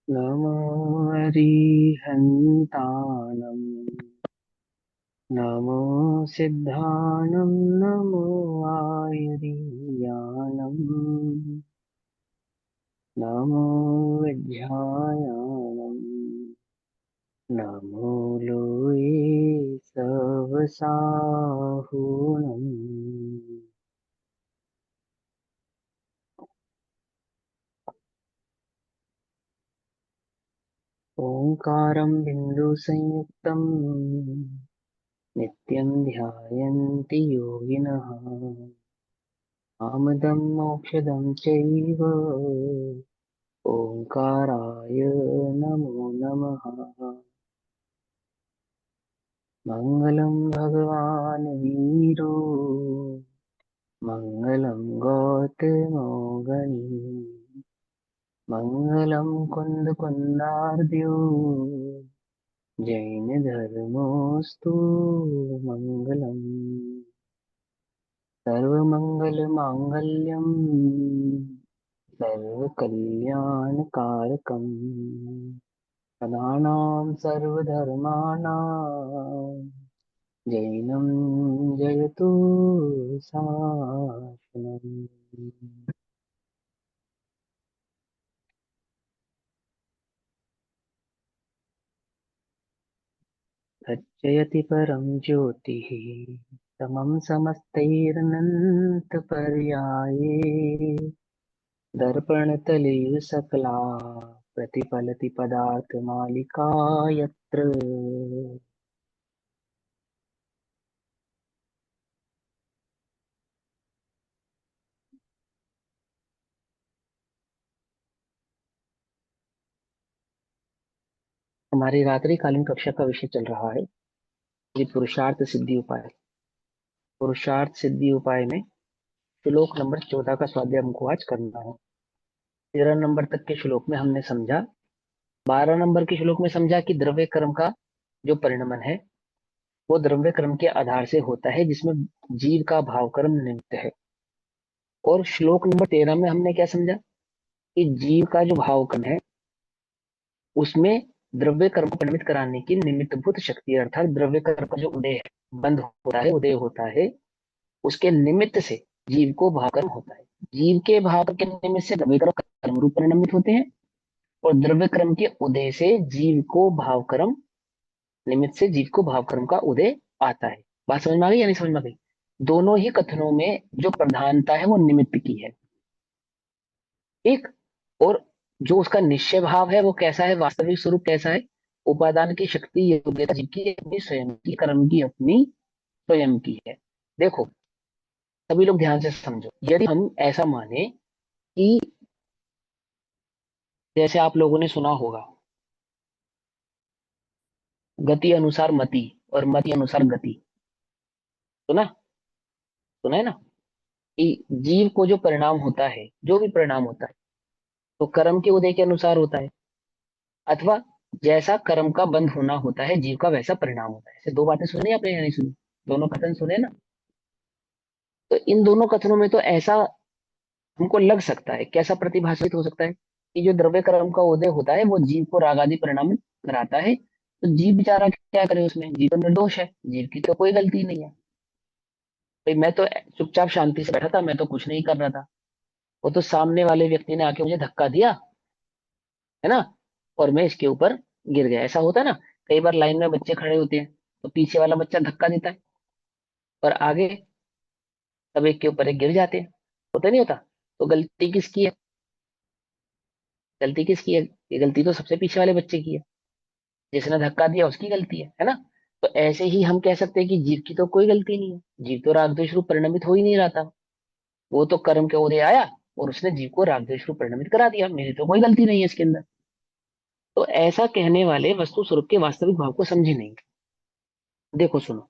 नमो अरिहन्ताणं नमो सिद्धानं नमो आयुर्यानं नमो विद्यायानं नमो लोये सवसाहुणम् ओंकारं बिन्दुसंयुक्तं नित्यं ध्यायन्ति योगिनः कामदं मोक्षदं चैव ओंकाराय नमो नमः। मङ्गलं भगवान् वीरो मङ्गलं गौतमो मङ्गलं कुन्दकुन्दार्द्यो जैनधर्मोऽस्तु मङ्गलम्। सर्वमङ्गलमाङ्गल्यं सर्वकल्याणकारकम् सदानां सर्वधर्माणां जैनं जयतु शासनम्। सच्चयति परं ज्योतिः समं समस्तैरनन्तपर्याये दर्पणतले सकला प्रतिफलति पदार्थमालिका यत्र। हमारी रात्रिकालीन कक्षा का विषय चल रहा है ये पुरुषार्थ सिद्धि उपाय। पुरुषार्थ सिद्धि उपाय में श्लोक नंबर 14 का स्वाध्याय हमको आज करना है। 13 नंबर तक के श्लोक में हमने समझा, 12 नंबर के श्लोक में समझा कि द्रव्य कर्म का जो परिणमन है वो द्रव्य कर्म के आधार से होता है जिसमें जीव का भाव कर्म निमित्त है। और श्लोक नंबर 13 में हमने क्या समझा कि जीव का जो भाव कर्म है उसमें द्रव्य कर्म को परिणमित कराने की निमित्त भूत शक्ति अर्थात द्रव्य कर्म का जो उदय है, बंध होता है, उदय होता है, उसके निमित्त से जीव को भाव कर्म होता है। जीव के भाव के निमित्त से द्रव्य कर्म कर्म रूप परिणमित होते हैं और द्रव्य कर्म के उदय से जीव को भाव कर्म, निमित्त से जीव को भाव कर्म का उदय आता है। बात समझ में आ गई या नहीं समझ में आ गई? दोनों ही कथनों में जो प्रधानता है वो निमित्त की है। ठीक। और जो उसका निश्चय भाव है वो कैसा है, वास्तविक स्वरूप कैसा है? उपादान की शक्ति योग्यता जीव की अपनी स्वयं की, कर्म की अपनी स्वयं की है। देखो सभी लोग ध्यान से समझो, यदि हम ऐसा माने कि जैसे आप लोगों ने सुना होगा गति अनुसार मति और मति अनुसार गति, सुना? सुना है ना? कि जीव को जो परिणाम होता है, जो भी परिणाम होता है तो कर्म के उदय के अनुसार होता है, अथवा जैसा कर्म का बंध होना होता है जीव का वैसा परिणाम होता है। ऐसे दो बातें सुनी आपने या नहीं सुनी? दोनों कथन सुने ना? तो इन दोनों कथनों में तो ऐसा हमको लग सकता है, कैसा प्रतिभाषित हो सकता है कि जो द्रव्य कर्म का उदय होता है वो जीव को राग आदि परिणाम कराता है, तो जीव बेचारा क्या करे, उसमें जीव तो निर्दोष है, जीव की तो कोई गलती नहीं है। भाई मैं तो चुपचाप शांति से बैठा था, मैं तो कुछ नहीं कर रहा था, वो तो सामने वाले व्यक्ति ने आके मुझे धक्का दिया, है ना, और मैं इसके ऊपर गिर गया। ऐसा होता है ना, कई बार लाइन में बच्चे खड़े होते हैं तो पीछे वाला बच्चा धक्का देता है और आगे सब एक के ऊपर एक गिर जाते हैं, होता नहीं होता? तो गलती किसकी है? गलती किसकी है? ये गलती तो सबसे पीछे वाले बच्चे की है, जिसने धक्का दिया उसकी गलती है ना? तो ऐसे ही हम कह सकते हैं कि जीव की तो कोई गलती नहीं है, जीव तो राग द्वेष रूप परिणमित हो ही नहीं रहा था, वो तो कर्म के उदय आया और उसने जीव को राग द्वेष रूप परिणमित करा दिया, मेरी तो कोई गलती नहीं है इसके अंदर। तो ऐसा कहने वाले वस्तु स्वरूप के वास्तविक भाव को समझे नहीं। देखो सुनो,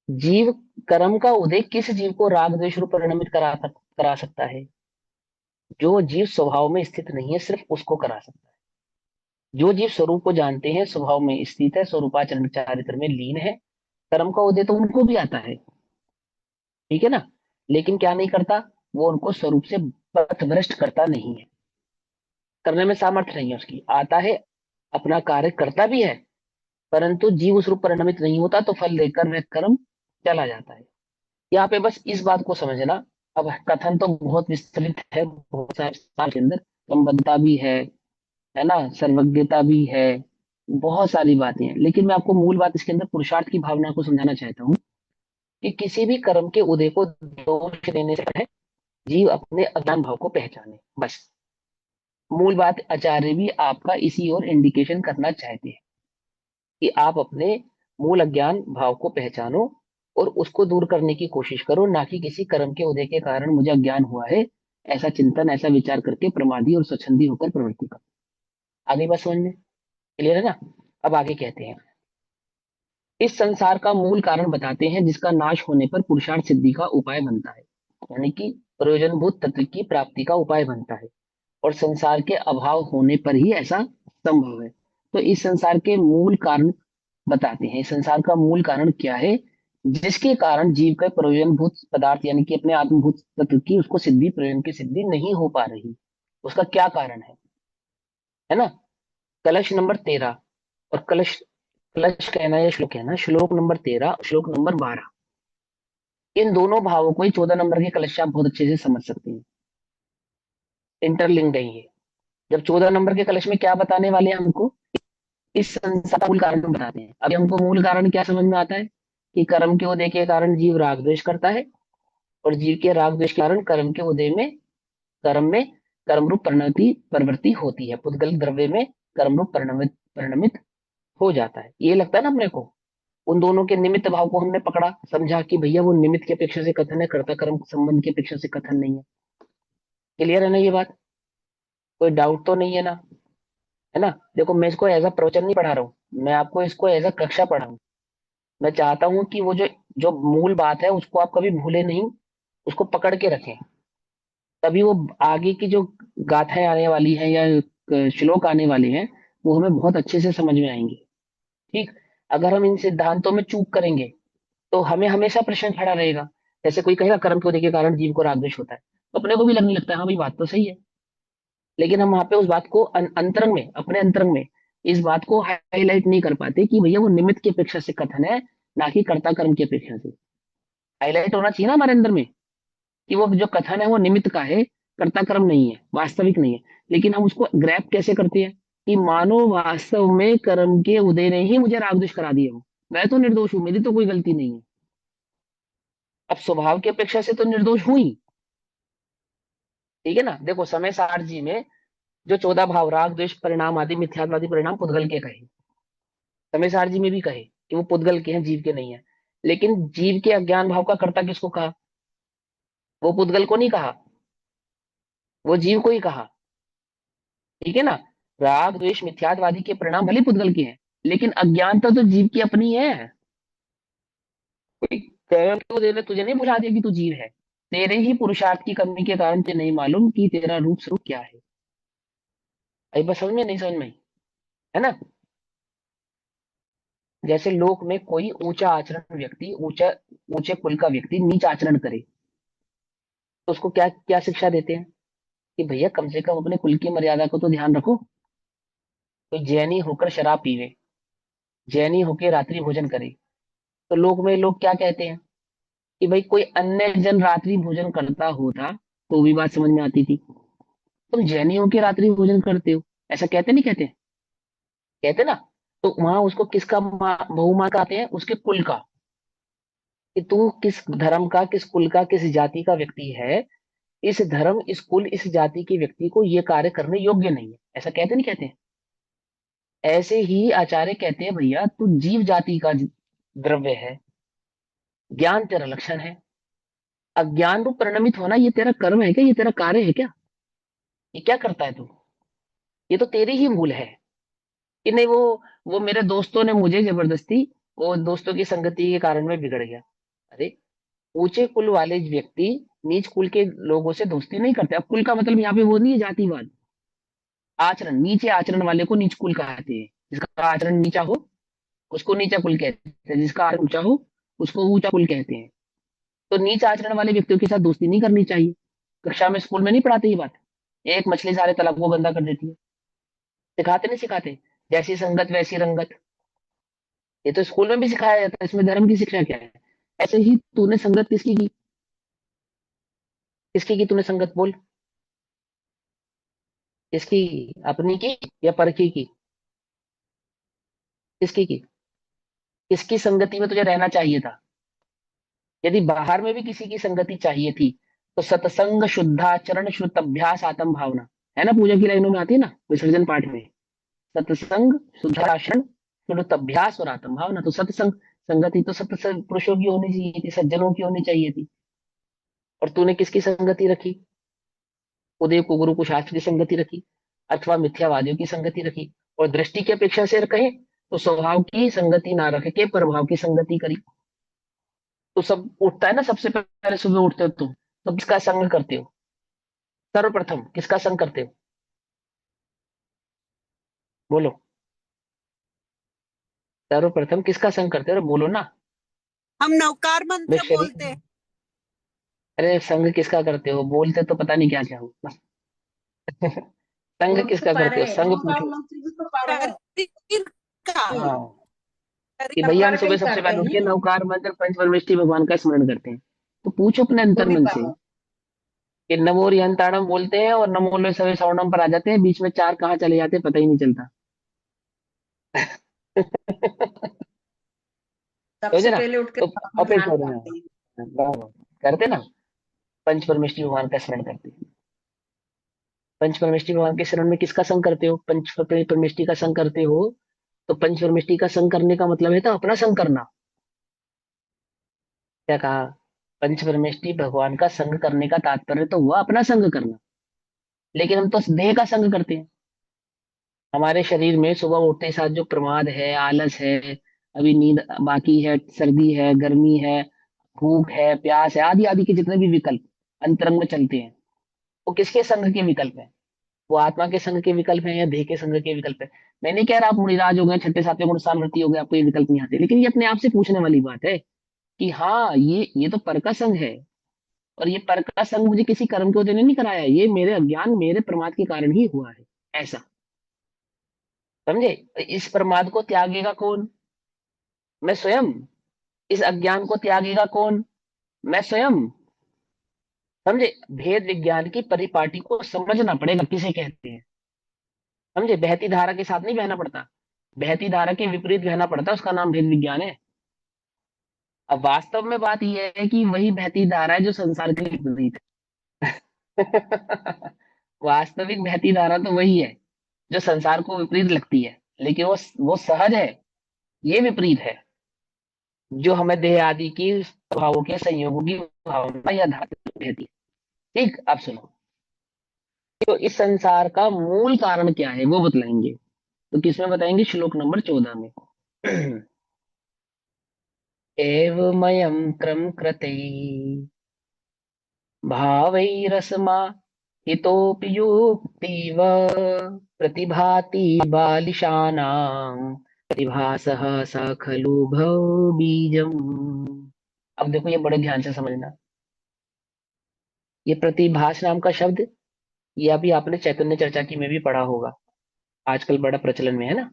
जीव, कर्म का उदय किस जीव को राग द्वेष रूप परिणमित करा सकता है? जो जीव स्वभाव में स्थित नहीं है सिर्फ उसको करा सकता है। जो जीव स्वरूप को जानते हैं, स्वभाव में स्थित है, स्वरूपाचरण चारित्र में लीन है, कर्म का उदय तो उनको भी आता है, ठीक है ना, लेकिन क्या नहीं करता, वो उनको स्वरूप से पथभ्रष्ट करता नहीं है। करने में सामर्थ्य नहीं है उसकी, आता है, अपना कार्य करता भी है, परंतु जीव उस रूप परिणमित नहीं होता, तो फल देकर वह कर्म चला जाता है। यहाँ पे बस इस बात को समझना। अब कथन तो बहुत विस्तृत है, बहुत सारे साल के अंदर संबद्धता भी है ना, सर्वज्ञता भी है, बहुत सारी बातें हैं, लेकिन मैं आपको मूल बात इसके अंदर पुरुषार्थ की भावना को समझाना चाहता हूँ कि किसी भी कर्म के उदय को दोष देने से पहले जीव अपने अज्ञान भाव को पहचाने, बस। मूल बात आचार्य भी आपका इसी ओर इंडिकेशन करना चाहते हैं कि आप अपने मूल अज्ञान भाव को पहचानो और उसको दूर करने की कोशिश करो, ना कि किसी कर्म के उदय के कारण मुझे अज्ञान हुआ है ऐसा चिंतन, ऐसा विचार करके प्रमादी और स्वच्छंदी होकर प्रवृत्ति करो। आगे बात समझ में क्लियर है ना? अब आगे कहते हैं, इस संसार का मूल कारण बताते हैं जिसका नाश होने पर पुरुषार्थ सिद्धि का उपाय बनता है, यानी कि प्रयोजनभूत तत्व की प्राप्ति का उपाय बनता है, और संसार के अभाव होने पर ही ऐसा संभव है। तो इस संसार के मूल कारण बताते हैं, इस संसार का मूल कारण क्या है जिसके कारण जीव का प्रयोजनभूत पदार्थ यानी कि अपने आत्मभूत तत्व की उसको सिद्धि, प्रयोजन की सिद्धि नहीं हो पा रही, उसका क्या कारण है ना? कलश नंबर 13 और कलश, कलश कहना या श्लोक कहना, श्लोक नंबर 13, श्लोक नंबर 12, इन दोनों भावों को ही 14 नंबर के कलश से आप बहुत अच्छे से समझ सकते हैं, इंटरलिंक्ड है ये। जब 14 नंबर के कलश में क्या बताने वाले हैं हमको, इस संसार का मूल कारण बताते हैं। अभी हमको मूल कारण क्या समझ में आता है कि कर्म के उदय के कारण जीव राग द्वेष करता है, और जीव के राग द्वेष के कारण कर्म के उदय में, कर्म में कर्म रूप परिणति प्रवृत्ति होती है, पुद्गल द्रव्य में कर्म रूप परिणमित परिणमित हो जाता है। ये लगता है ना अपने को, उन दोनों के निमित्त भाव को हमने पकड़ा, समझा कि भैया वो निमित्त की अपेक्षा से कथन है, कर्ता कर्म संबंध की अपेक्षा से कथन नहीं है। क्लियर है ना ये बात? कोई डाउट तो नहीं है ना? है ना? देखो, मैं इसको एज अ प्रवचन नहीं पढ़ा रहा हूँ, मैं आपको इसको एज अ कक्षा पढ़ा हूँ। मैं चाहता हूं कि वो जो जो मूल बात है उसको आप कभी भूले नहीं, उसको पकड़ के रखें, तभी वो आगे की जो गाथाएं आने वाली हैं या श्लोक आने वाले हैं वो हमें बहुत अच्छे से समझ में आएंगे। ठीक। अगर हम इन सिद्धांतों में चूक करेंगे तो हमें हमेशा प्रश्न खड़ा रहेगा। जैसे कोई कहेगा कर्म के उदय के कारण जीव को राग द्वेष होता है, तो अपने को भी लगने लगता है हाँ भाई बात तो सही है, लेकिन हम वहां पे उस बात को अंतरंग में, अपने अंतरंग में इस बात को हाईलाइट नहीं कर पाते कि भैया वो निमित्त की अपेक्षा से कथन है, ना कि कर्ता कर्म की अपेक्षा से। हाईलाइट होना चाहिए ना हमारे अंदर में कि वो जो कथन है वो निमित्त का है, कर्ता कर्म नहीं है, वास्तविक नहीं है। लेकिन हम उसको ग्रैप कैसे करते हैं कि मानो वास्तव में कर्म के उदय ने ही मुझे राग द्वेष करा दिया हो, मैं तो निर्दोष हूं, मेरी तो कोई गलती नहीं है। अब स्वभाव की अपेक्षा से तो निर्दोष हूं ही। ठीक है ना? देखो, समय सार जी में जो 14 भाव राग द्वेष परिणाम आदि मिथ्यात्वादी परिणाम पुद्गल के कहे, समय सार जी में भी कहे कि वो पुद्गल के हैं, जीव के नहीं है। लेकिन जीव के अज्ञान भाव का कर्ता किसको कहा? वो पुद्गल को नहीं कहा, वो जीव को ही कहा। ठीक है ना? राग द्वेष मिथ्यात्वादी के परिणाम भले पुद्गल के हैं, लेकिन अज्ञानता तो जीव की अपनी है। कोई कर्म तो देने तुझे नहीं भुला दिया कि तू जीव है, तेरे ही पुरुषार्थ की कमी के कारण तुझे नहीं मालूम कि तेरा रूप स्वरूप क्या है। अभी बस समझ में नहीं, समझ में आई? है ना? जैसे लोक में कोई ऊंचा आचरण व्यक्ति, ऊंचा ऊंचे कुल का व्यक्ति नीच आचरण करे, तो उसको क्या क्या शिक्षा देते हैं कि भैया कम से कम अपने कुल की मर्यादा को तो ध्यान रखो। कोई जैनी होकर शराब पीवे, जैनी होकर रात्रि भोजन करे, तो लोग क्या कहते हैं कि भाई कोई अन्य जन रात्रि भोजन करता होता तो भी बात समझ में आती थी, तुम जैनी होकर रात्रि भोजन करते हो, ऐसा कहते नहीं कहते? कहते ना? तो वहां उसको किसका बहुमान कहते हैं? उसके कुल का, कि तू किस धर्म का, किस कुल का, किस जाति का व्यक्ति है, इस धर्म, इस कुल, इस जाति के व्यक्ति को ये कार्य करने योग्य नहीं है, ऐसा कहते नहीं कहते? ऐसे ही आचार्य कहते हैं भैया तू जीव जाति का द्रव्य है, ज्ञान तेरा लक्षण है, अज्ञान रूप परिणमित होना ये तेरा कर्म है क्या, ये तेरा कार्य है क्या? ये क्या करता है तू? ये तो तेरी ही भूल है कि नहीं, वो मेरे दोस्तों ने मुझे जबरदस्ती, वो दोस्तों की संगति के कारण मैं बिगड़ गया। अरे, ऊंचे कुल वाले व्यक्ति नीच कुल के लोगों से दोस्ती नहीं करते। अब कुल का मतलब यहाँ पे वो नहीं है जातिवाद, आचरण, नीचे आचरण वाले को नीच कुल कहते हैं। जिसका आचरण नीचा हो उसको नीचा कुल कहते हैं, जिसका आचरण ऊंचा हो उसको ऊंचा कुल कहते हैं। तो नीच आचरण वाले व्यक्तियों के साथ दोस्ती नहीं करनी चाहिए। कक्षा में, स्कूल में नहीं पढ़ाते ये बात? एक मछली सारे तालाब को गंदा कर देती है। सिखाते नहीं सिखाते, जैसी संगत वैसी रंगत। ये तो स्कूल में भी सिखाया जाता है, इसमें धर्म की शिक्षा क्या है? ऐसे ही तूने संगत किसकी की? किसकी की तूने संगत, बोल? किसकी? अपनी की या परखी की? किसकी की? किसकी संगति में तुझे रहना चाहिए था? यदि बाहर में भी किसी की संगति चाहिए थी, तो सत्संग शुद्धाचरण श्रुत अभ्यास आत्म भावना, है ना, पूजा की लाइनों में आती है ना, विसर्जन पाठ में। सत्संग शुद्धाचरण श्रुत अभ्यास और आत्म भावना। तो सत्संग, संगति तो सत्संग पुरुषों की होनी चाहिए थी, सज्जनों की होनी चाहिए थी। और तूने किसकी संगति रखी? उदय को गुरु को शास्त्र की संगति रखी, अथवा मिथ्यावादियों की संगति रखी। और दृष्टि की अपेक्षा से कहे तो स्वभाव की संगति ना रख के प्रभाव की संगति करी। तो सब उठता है ना, सबसे पहले सुबह उठते हो तुम, तो किसका संग करते हो? सर्वप्रथम किसका संग करते हो? बोलो। सर्वप्रथम किसका संग करते हो? अरे बोलो ना। हम नवकार बे मंत्र शरीर। बोलते हैं। अरे संग किसका करते हो? बोलते तो पता नहीं क्या क्या हो। संग बोल तो किसका पा करते हो? रहे हैं, संग नौकार पूछो। मंत्री भी तो पा रहे हैं। शरीर का। हाँ, कि भैया हम नौकार का सुबह ही सबसे करते पहले उठ के हैं। नवकार मंत्र पंच परमेष्टि भगवान का स्मरण करते हैं। तो पूछो अपने वो अंतर भी मन पा से रहे हैं। कि नमो रियंताणम बोलते हैं और नमो लोय सवे सवर्णम पर आ जाते हैं, बीच में चार कहाँ चले जाते हैं पता ही नहीं चलता। समझे सबसे ना? पहले उठ के तो भगवान अपने ध्यान छोड़ना, करते हैं। करते ना, पंच परमेष्टि भगवान का स्मरण करते हैं। पंच परमेष्टि भगवान के शरण में किसका संग करते हो? पंच परमेष्टि का संग करते हो। तो पंच परमेष्टि का संग करने का मतलब है तो अपना संग करना। क्या कहा? पंच परमेष्टि भगवान का संग करने का तात्पर्य तो हुआ अपना संग करना। लेकिन हम तो देह का संग करते हैं। हमारे शरीर में सुबह उठते साथ जो प्रमाद है, आलस है, अभी नींद बाकी है, सर्दी है, गर्मी है, भूख है, प्यास है, आदि आदि के जितने भी विकल्प अंतरंग में चलते हैं, वो किसके संग के विकल्प हैं? वो आत्मा के संग के विकल्प हैं या देह के संग के विकल्प है? मैं नहीं कह रहा आप मुनिराज हो गए, छठे सातवें गुण सामर्थ्य हो गए, आपको ये विकल्प नहीं आते, लेकिन ये अपने आप से पूछने वाली बात है कि हाँ, ये तो पर का संग है। और ये पर का संग मुझे किसी कर्म के वजह ने नहीं कराया, ये मेरे अज्ञान, मेरे प्रमाद के कारण ही हुआ है। ऐसा समझे? इस प्रमाद को त्यागेगा कौन? मैं स्वयं। इस अज्ञान को त्यागेगा कौन? मैं स्वयं। समझे? भेद विज्ञान की परिपाटी को समझना पड़ेगा, किसे कहते हैं। समझे? बहती धारा के साथ नहीं बहना पड़ता, बहती धारा के विपरीत बहना पड़ता है, उसका नाम भेद विज्ञान है। अब वास्तव में बात यह है कि वही बहती धारा है जो संसार के लिए विपरीत है। वास्तविक बहती धारा तो वही है जो संसार को विपरीत लगती है, लेकिन वो सहज है, ये विपरीत है जो हमें देह आदि की स्वभावों के संयोगों की भावना या धारणा देती है। ठीक, अब सुनो। तो इस संसार का मूल कारण क्या है वो बतलाएंगे। तो किसमें बताएंगे? श्लोक नंबर 14 में। एवमयं क्रम कृते भावैरसमा हितोऽपि योक्तिव प्रतिभाति बालिशानां प्रतिभासः स खलु भव बीजम्। अब देखो, ये बड़े ध्यान से समझना। ये प्रतिभास नाम का शब्द, ये अभी आपने चैतन्य चर्चा की में भी पढ़ा होगा, आजकल बड़ा प्रचलन में है ना।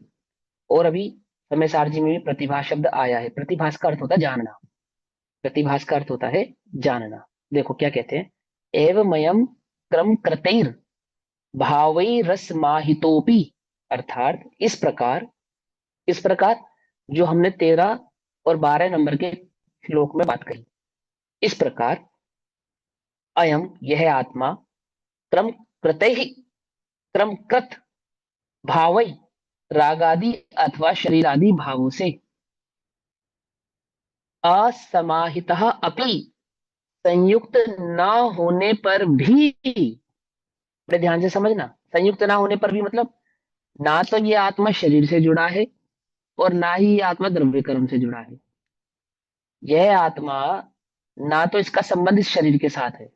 और अभी समय सारजी में भी प्रतिभा शब्द आया है। प्रतिभास का अर्थ होता है जानना। प्रतिभास का अर्थ होता है जानना। देखो क्या कहते हैं, एवमयम क्रम कृतैर भावै रस माहितोपि, अर्थात इस प्रकार जो हमने 13 और 12 नंबर के श्लोक में बात कही, इस प्रकार अयम यह आत्मा क्रम कृत ही, क्रम कृत भावै रागादि अथवा शरीरादि भावों से असमाहित अपि, संयुक्त न होने पर भी, बड़े ध्यान से समझना, संयुक्त ना होने पर भी मतलब ना तो ये आत्मा शरीर से जुड़ा है और ना ही ये आत्मा द्रव्य कर्म से जुड़ा है। यह आत्मा, ना तो इसका संबंध इस शरीर के साथ है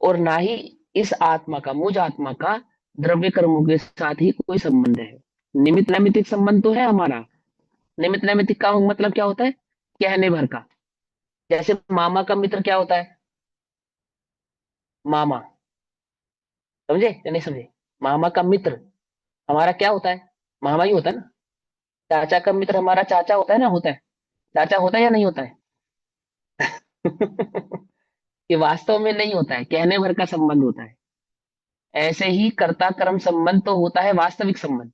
और ना ही इस आत्मा का, मुझ आत्मा का द्रव्य कर्मों के साथ ही कोई संबंध है। निमित्त नैमित्तिक संबंध तो है हमारा। निमित्त नैमित्तिक का मतलब क्या होता है? कहने भर का। जैसे मामा का मित्र क्या होता है? मामा। समझे या नहीं समझे? मामा का मित्र हमारा क्या होता है? मामा ही होता है ना। चाचा का मित्र हमारा चाचा होता है ना, होता है। चाचा होता है या नहीं होता है? ये वास्तव में नहीं होता है, कहने भर का संबंध होता है। ऐसे ही कर्ता कर्म संबंध तो होता है वास्तविक संबंध,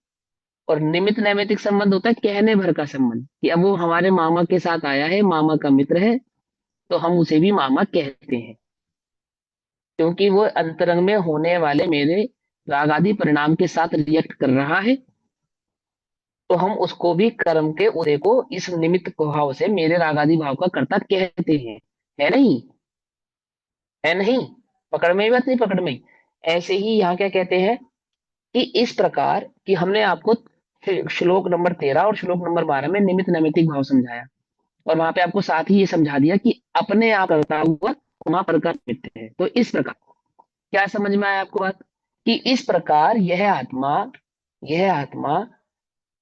और निमित्त नैमित्तिक संबंध होता है कहने भर का संबंध, कि अब वो हमारे मामा के साथ आया है, मामा का मित्र है, तो हम उसे भी मामा कहते हैं, क्योंकि वो अंतरंग में होने वाले मेरे राग आदि परिणाम के साथ रिएक्ट कर रहा है। तो हम उसको भी कर्म के उदय को इस निमित्त भाव से मेरे राग आदि भाव का कर्ता कहते हैं। है नहीं? है नहीं? पकड़ में ही बात, नहीं पकड़ में ही। ऐसे ही यहाँ क्या कहते हैं, कि इस प्रकार कि हमने आपको श्लोक नंबर 13 और श्लोक नंबर 12 में निमित्त नैमित्तिक भाव समझाया, और वहां पे आपको साथ ही ये समझा दिया कि अपने आप करता हुआ वहां पर का निमित्त है। तो इस प्रकार क्या समझ में आया आपको बात, कि इस प्रकार यह आत्मा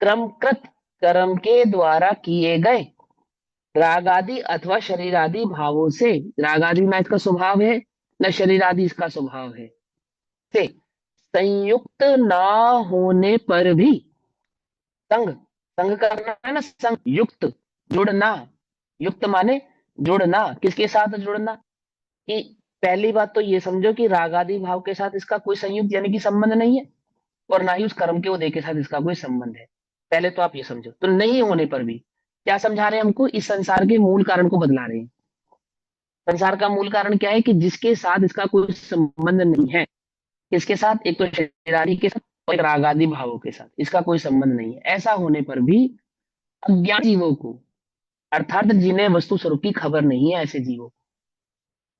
क्रमकृत कर्म के द्वारा किए गए राग आदि अथवा शरीर आदि भावों से, राग आदि ना इसका स्वभाव है, न शरीर आदि इसका स्वभाव है, से संयुक्त ना होने पर भी, संग, संग करना है ना, संग युक्त, जुड़ना, युक्त माने जुड़ना, किसके साथ जुड़ना, कि पहली बात तो ये समझो कि रागादि भाव के साथ इसका कोई संयुक्त यानी कि संबंध नहीं है, और ना ही उस कर्म के उदय के साथ इसका कोई संबंध है। पहले तो आप ये समझो, तो नहीं होने पर भी क्या समझा रहे हैं हमको, इस संसार के मूल कारण को बदला रहे हैं। संसार का मूल कारण क्या है, कि जिसके साथ इसका कोई संबंध नहीं है, किसके साथ, एक तो शरीरादि के साथ और एक रागादि भावों के साथ इसका कोई संबंध नहीं है, ऐसा होने पर भी अज्ञान जीवों को, अर्थात जिन्हें वस्तु स्वरूप की खबर नहीं है, ऐसे जीवों को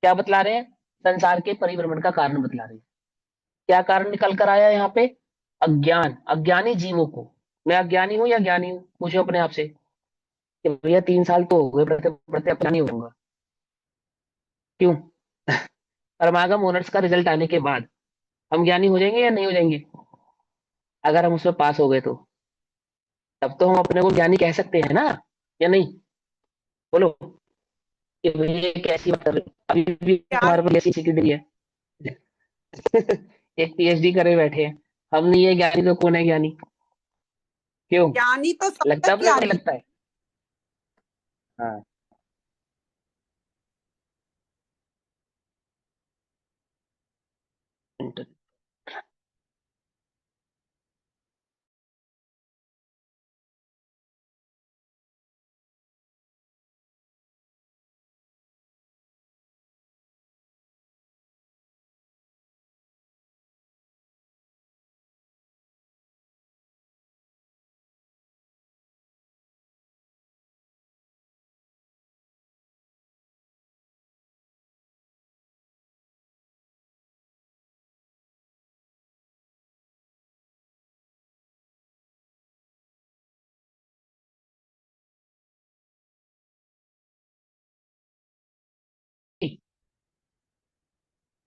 क्या बतला रहे हैं, संसार के परिभ्रमण का कारण बतला रहे हैं। क्या कारण निकल कर आया यहाँ पे, अज्ञान, अज्ञानी जीवों को। मैं अज्ञानी हूं या ज्ञानी हूं, पूछो अपने आप से, कि भैया 3 साल तो हो गए पढ़ते पढ़ते, अज्ञानी होऊंगा। क्यों? परमागम ऑनर्स का रिजल्ट आने के बाद हम ज्ञानी हो जाएंगे या नहीं हो जाएंगे? अगर हम उसमें पास हो गए तो तब तो हम अपने को ज्ञानी कह सकते हैं ना, या नहीं? बोलो, कि भैया ये कैसी बात कर रहे हो, अभी भी ज्ञान हमारे पास ऐसी ऐसी डिग्री है। एक पीएचडी करे बैठे हैं, हम नहीं है ज्ञानी तो कौन है ज्ञानी? क्यों? ज्ञानी तो सब लगता है तक अपने को, नहीं ज्ञानी। लगता है? हाँ।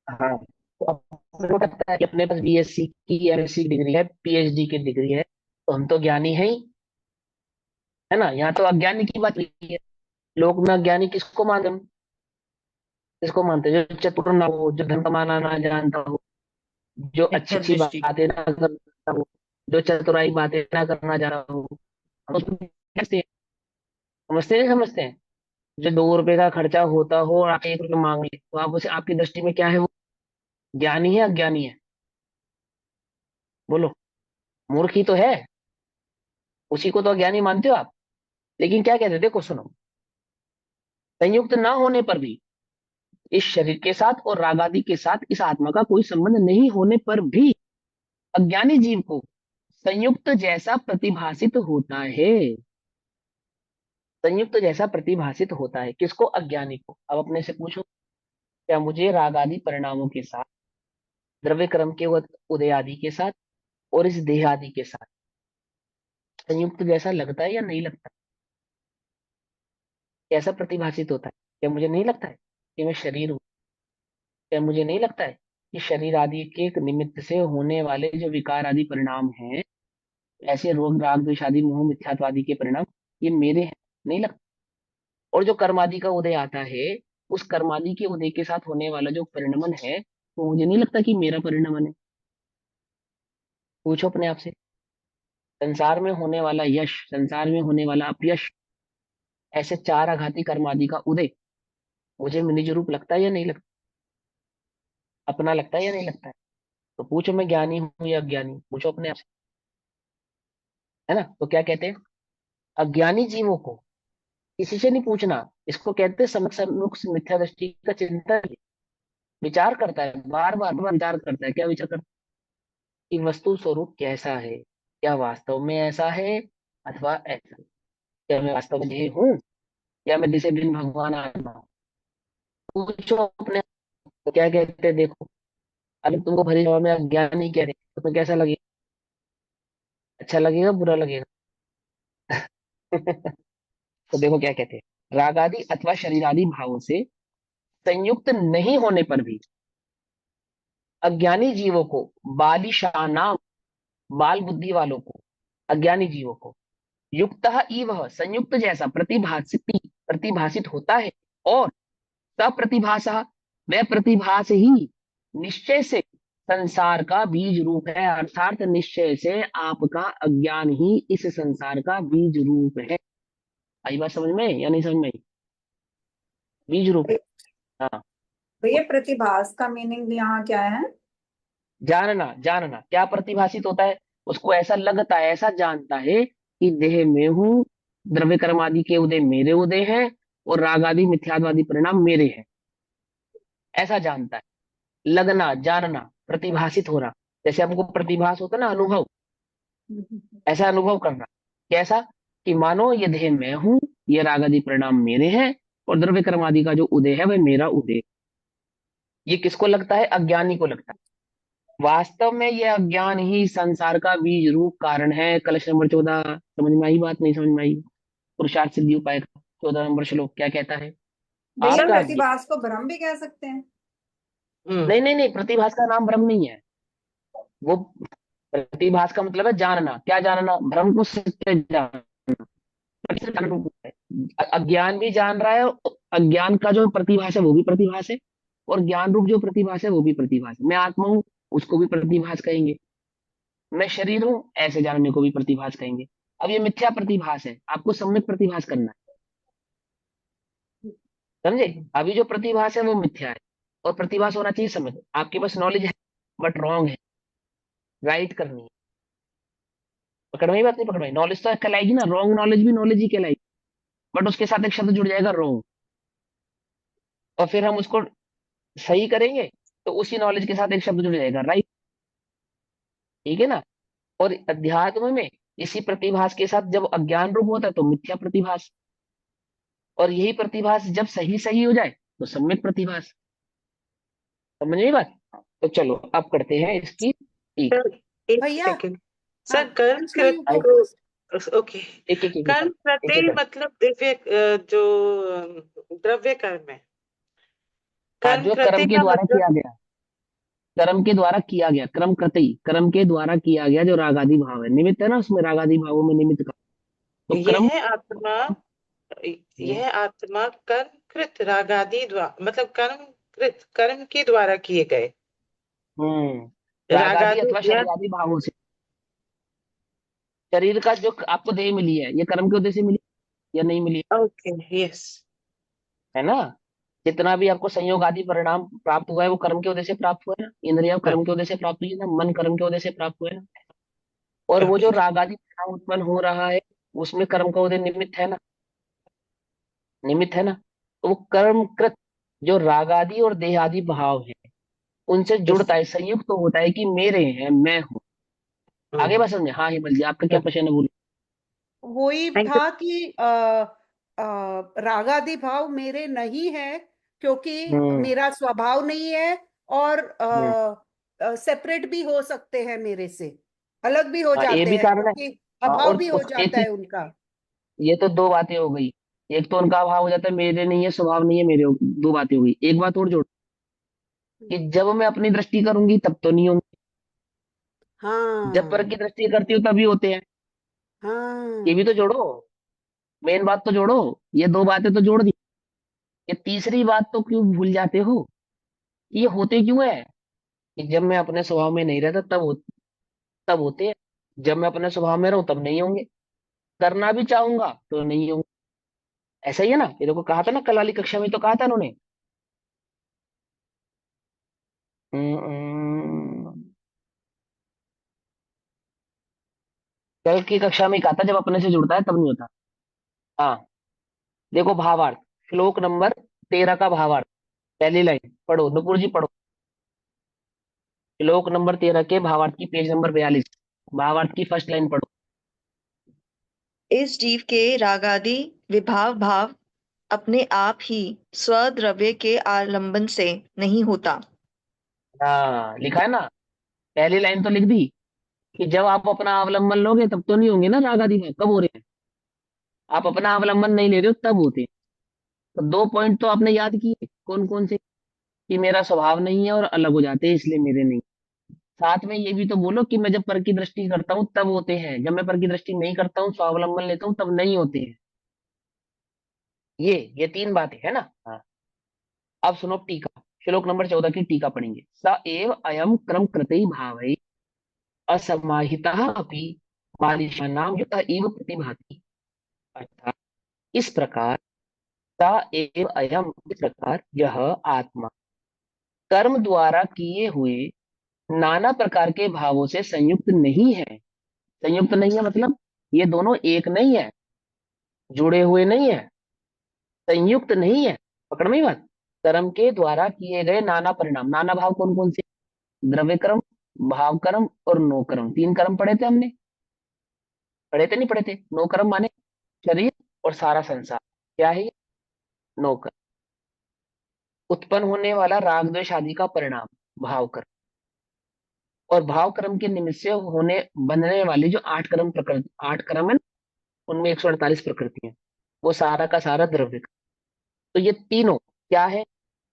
हाँ, तो अपने को लगता है कि अपने पास बीएससी की, एमएससी की डिग्री है, पीएचडी की डिग्री है, तो हम तो ज्ञानी है ही, है ना? यहाँ तो अज्ञानी की बात नहीं है। लोग में अज्ञानी किसको मानते हैं? किसको मानते हैं? जो चतुर ना हो, जो धन कमाना ना जानता हो, जो अच्छी अच्छी अंतर्दृष्टि। बातें ना करता हो, जो चतुराई बातें ना करना जा रहा हो, हम उसको समझते हैं? समझते नहीं समझते हैं? जो 2 रुपए का खर्चा होता हो और आप 1 रुपये मांग ले, तो आप उसे, आपकी दृष्टि में क्या है वो, ज्ञानी है अज्ञानी है? बोलो। मूर्ख ही तो है, उसी को तो अज्ञानी मानते हो आप। लेकिन क्या कहते थे, देखो सुनो, संयुक्त ना होने पर भी, इस शरीर के साथ और रागादि के साथ इस आत्मा का कोई संबंध नहीं होने पर भी अज्ञानी जीव को संयुक्त जैसा प्रतिभासित होता है। संयुक्त जैसा प्रतिभासित होता है किसको? अज्ञानी को। अब अपने से पूछो, क्या मुझे राग आदि परिणामों के साथ, द्रव्य क्रम के उदय आदि के साथ और इस देह आदि के साथ संयुक्त जैसा लगता है या नहीं लगता? कैसा प्रतिभासित होता है? क्या मुझे नहीं लगता है कि मैं शरीर हूँ? क्या मुझे नहीं लगता है कि शरीर आदि के निमित्त से होने वाले जो विकार आदि परिणाम हैं, ऐसे रोग राग द्वेष आदि मोह मिथ्यात्व आदि के परिणाम, ये मेरे हैं? नहीं लगता? और जो कर्मादि का उदय आता है, उस कर्मादि के उदय के साथ होने वाला जो परिणमन है, वो मुझे नहीं लगता कि मेरा परिणमन है। पूछो अपने आप से, संसार में होने वाला यश, संसार में होने वाला अपयश, ऐसे चार आघाती कर्म आदि का उदय मुझे निज रूप लगता है या नहीं लगता? अपना लगता है या नहीं लगता है? तो पूछो, मैं ज्ञानी हूं या अज्ञानी? पूछो अपने आप से, है ना? तो क्या कहते हैं, अज्ञानी जीवों को किसी से नहीं पूछना, इसको कहते हैं समक्ष सम्मुख मिथ्या दृष्टि का चिंतन। विचार करता है, बार बार विचार करता है। क्या विचार करता है? कि वस्तु स्वरूप कैसा है, क्या वास्तव में ऐसा है अथवा ऐसा? क्या मैं वास्तव में ये हूँ, या मैं जिसे दिन भगवान आत्मा हूँ? पूछो अपने। तो क्या कहते हैं, देखो, अगर तुमको भरी हवा में अज्ञान नहीं कह रहे तो तुम्हें कैसा लगेगा? अच्छा लगेगा, बुरा लगेगा? तो देखो क्या कहते हैं, राग आदि अथवा शरीर आदि भावों से संयुक्त नहीं होने पर भी अज्ञानी जीवों को, बालिशानाम, बाल बुद्धि वालों को, अज्ञानी जीवों को युक्त इव संयुक्त जैसा प्रतिभासित होता है। और सप्रतिभास, वह प्रतिभास ही निश्चय से संसार का बीज रूप है। अर्थात निश्चय से आपका अज्ञान ही इस संसार का बीज रूप है। आई बात समझ में या नहीं समझ में आई? बीज रूप है। हाँ। तो ये प्रतिभास का मीनिंग यहाँ क्या है? जानना, जानना क्या प्रतिभाषित होता है, उसको ऐसा लगता है, ऐसा जानता है कि देह में हूँ, द्रव्य कर्म आदि के उदय मेरे उदय हैं, और राग आदि मिथ्यात्वादी परिणाम मेरे हैं, ऐसा जानता है। लगना, जानना, प्रतिभाषित हो रहा, जैसे हमको प्रतिभास होता है ना, अनुभव, ऐसा अनुभव करना। कैसा? कि मानो ये देह मैं हूँ, ये राग आदि परिणाम मेरे हैं, और द्रव्य कर्म आदि का जो उदय है वह मेरा उदय है। ये किसको लगता है? अज्ञानी को लगता है। वास्तव में यह अज्ञान ही संसार का बीज रूप कारण है। कलश नंबर 14 समझ में आई बात, नहीं समझ में आई? पुरुषार्थ सिद्धि उपाय का 14 नंबर श्लोक क्या कहता है? भैया आपका अज्ञान। प्रतिभास को भ्रम भी कह सकते हैं। नहीं नहीं नहीं, प्रतिभास का नाम भ्रम नहीं है। वो, प्रतिभास का मतलब है जानना। क्या जानना? भ्रम को सत्य जानना। अज्ञान भी जान रहा है, अज्ञान का जो प्रतिभास है वो भी प्रतिभास है, और ज्ञान रूप जो प्रतिभास है वो भी प्रतिभास है। मैं आत्मा हूँ, उसको भी प्रतिभास कहेंगे। मैं शरीर हूँ, ऐसे जानने को भी प्रतिभास कहेंगे। अब ये मिथ्या प्रतिभास है, आपको सम्यक प्रतिभास करना है। समझे? अभी जो प्रतिभास है वो मिथ्या है, और प्रतिभास होना चाहिए समझ। आपके पास नॉलेज है बट रॉन्ग है, राइट करनी है। पकड़ में ही बात नहीं? पकड़ में नॉलेज तो कहलाएगी ना, रॉन्ग नॉलेज भी नॉलेज ही कहलाएगी, बट उसके साथ एक शब्द जुड़ जाएगा रॉन्ग, और फिर हम उसको सही करेंगे तो उसी नॉलेज के साथ एक शब्द जुड़ जाएगा राइट। ठीक है ना? और अध्यात्म में इसी प्रतिभास के साथ जब अज्ञान रूप होता है तो मिथ्या प्रतिभास, और यही प्रतिभास जब सही सही हो जाए तो सम्यक प्रतिभास। समझ में बात? तो चलो अब करते हैं इसकी ठीक। सर, एक भैया सेकंड। हाँ, सर, कर्म पूछ रही कृत हूँ। को, ओके। एक एक एक कर्म एक एक प्रत्यय मतलब दिव्य, जो द्रव्य कर्म है। हाँ, कर्म जो प्रत्यय कर्म के का द्वारा मतलब किया गया, कर्म के द्वारा किया गया, कर्म कृति, कर्म के द्वारा किया गया जो रागादि भाव है, निमित्त है ना उसमें, रागादि भावों में निमित्त का। तो कर्म, यह आत्मा, यह आत्मा कर्म कृत रागादि द्वारा, मतलब कर्म कृत, कर्म के द्वारा किए गए रागादि रागादि अथवा या। शरीरादि भावों से, शरीर का जो आपको देह मिली है ये कर्म के उदय से मिली या नहीं मिली? Okay, yes. है ना? जितना भी आपको संयोग आदि परिणाम प्राप्त हुआ है वो कर्म के उदय से प्राप्त हुआ है ना, इंद्रिया कर्म के उदय से प्राप्त हुई है ना, मन कर्म के उदय से प्राप्त हुआ है ना। और वो जो ओके, राग आदि परिणाम उत्पन्न हो रहा है उसमें कर्म का उदय निमित्त है ना, निमित्त है ना। तो वो कर्म कृत जो राग आदि और देह आदि भाव है उनसे यस। जुड़ता है, संयुक्त तो होता है कि मेरे हैं, मैं हूँ। आगे बात समझे? हाँ हिमल जी, आपका क्या प्रश्न है बोलिए। वही थैंक यू। था कि रागादि भाव मेरे नहीं है, क्योंकि हम्म मेरा स्वभाव नहीं है, और हम्म सेपरेट भी हो सकते हैं मेरे से, अलग भी हो हाँ, ये जाते भी हैं, कारण है। क्योंकि हाँ, अभाव और भी हो एक जाता चीज, है उनका। ये तो दो बातें हो गई। एक तो उनका अभाव हो जाता है, मेरे नहीं है, स्वभाव नहीं है मेरे, दो बातें हो गई। एक बात और जोड़, कि जब मैं अपनी दृष्टि करूंगी तब तो नहीं होंगे, जब पर हाँ की दृष्टि करती हूँ तभी होते हैं। ये भी हाँ तो जोड़ो, मेन बात तो जोड़ो। ये दो बातें तो जोड़ दी, ये तीसरी बात तो क्यों भूल जाते हो? ये होते क्यों है? कि जब मैं अपने स्वभाव में नहीं रहता तब होते। तब होते हैं। जब मैं अपने स्वभाव में रहूं तब नहीं होंगे, करना भी चाहूंगा तो नहीं होंगे। ऐसा ही है ना, ये देखो कहा था ना, कल वाली कक्षा में तो कहा था उन्होंने। हम्म, कल की कक्षा में कहा था जब अपने से जुड़ता है तब नहीं होता। हाँ, देखो भावार्थ, श्लोक नंबर 13 का भावार्थ, पहली लाइन पढ़ो नुपुर जी पढ़ो। श्लोक नंबर 13 के भावार्थ की पेज नंबर 42, भावार्थ की फर्स्ट लाइन पढ़ो। इस जीव के रागादि विभाव भाव अपने आप ही स्वद्रव्य के आलंबन से नहीं होता। हाँ लिखा है ना, पहली लाइन तो लिख दी कि जब आप अपना अवलंबन लोगे तब तो नहीं होंगे ना राग आदि भाव, कब हो रहे हैं? आप अपना अवलंबन नहीं ले रहे हो तब होते हैं। तो दो पॉइंट तो आपने याद किए, कौन कौन से? कि मेरा स्वभाव नहीं है और अलग हो जाते हैं इसलिए मेरे नहीं। साथ में ये भी तो बोलो कि मैं जब पर की दृष्टि करता हूँ तब होते हैं, जब मैं पर की दृष्टि नहीं करता हूँ स्वावलंबन लेता हूँ तब नहीं होते हैं। ये तीन बातें है ना। हाँ, अब सुनो टीका, श्लोक नंबर 14 की टीका पढ़ेंगे। स एव अयम क्रम कृते भावै असमाहितः अपि बालिशानां युत इव प्रतिभाति। अर्थात इस प्रकार, सा एव अयम, इस प्रकार यह आत्मा कर्म द्वारा किए हुए नाना प्रकार के भावों से संयुक्त नहीं है। संयुक्त नहीं है मतलब ये दोनों एक नहीं है, जुड़े हुए नहीं है, संयुक्त नहीं है। पकड़ में ही बात। कर्म के द्वारा किए गए नाना परिणाम, नाना भाव कौन कौन से? द्रव्य कर्म, भाव कर्म और नो कर्म, तीन कर्म पढ़े थे हमने। पढ़े थे नहीं पढ़े थे? नो कर्म माने शरीर और सारा संसार, क्या है ये? नो कर्म। उत्पन्न होने वाला राग द्वेष आदि का परिणाम भाव कर्म, और भाव कर्म के निमित्त से होने बनने वाली जो आठ कर्म प्रकृति, आठ कर्म है ना, उनमें 148 प्रकृति है, वो सारा का सारा द्रव्य कर्म। तो ये तीनों क्या है?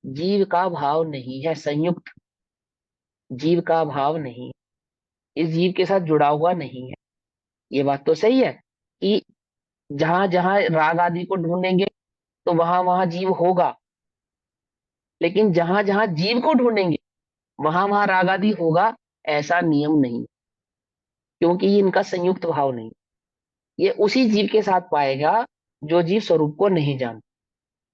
जीव का भाव नहीं है, संयुक्त जीव का भाव नहीं है, इस जीव के साथ जुड़ा हुआ नहीं है। ये बात तो सही है कि जहां जहां राग आदि को ढूंढेंगे तो वहां वहां जीव होगा, लेकिन जहां जहां जीव को ढूंढेंगे वहां वहां राग आदि होगा, ऐसा नियम नहीं। क्योंकि ये इनका संयुक्त भाव नहीं। ये उसी जीव के साथ पाएगा जो जीव स्वरूप को नहीं जानते।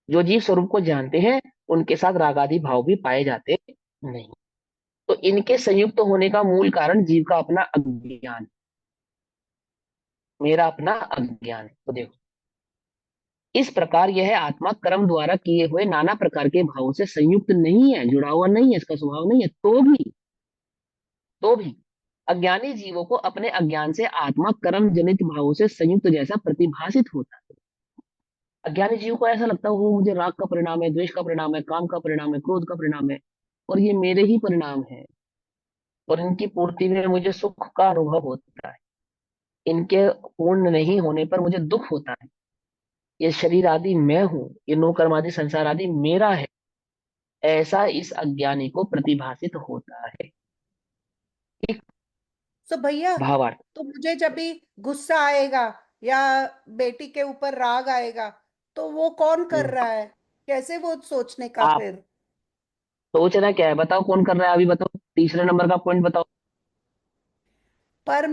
जो जीव स्वरूप को जानते हैं उनके साथ राग आदि भाव भी पाए जाते नहीं। तो इनके संयुक्त होने का मूल कारण जीव का अपना अज्ञान, मेरा अपना अज्ञान। तो देखो, इस प्रकार यह आत्मा कर्म द्वारा किए हुए नाना प्रकार के भावों से संयुक्त नहीं है, जुड़ा हुआ नहीं है, इसका स्वभाव नहीं है, तो भी अज्ञानी जीवों को अपने अज्ञान से आत्मा कर्म जनित भावों से संयुक्त जैसा प्रतिभासित होता है। अज्ञानी जीव को ऐसा लगता है वो मुझे राग का परिणाम है, द्वेष का परिणाम है, काम का परिणाम है, क्रोध का परिणाम है, और ये मेरे ही परिणाम है, और इनकी पूर्ति में मुझे सुख का अनुभव होता है, इनके पूर्ण नहीं होने पर मुझे दुख होता है। ये शरीर आदि मैं हूं, ये नो कर्म आदि संसार आदि मेरा है, ऐसा इस अज्ञानी को प्रतिभासित होता है। ठीक। तो भैया, भावार्थ। तो मुझे जब भी गुस्सा आएगा या बेटी के ऊपर राग आएगा, तो वो कौन कर हम्म, रहा है? कैसे वो सोचने का आप फिर? सोचना क्या है बताओ, कौन कर रहा है अभी बताओ, तीसरे नंबर का पॉइंट बताओ। पर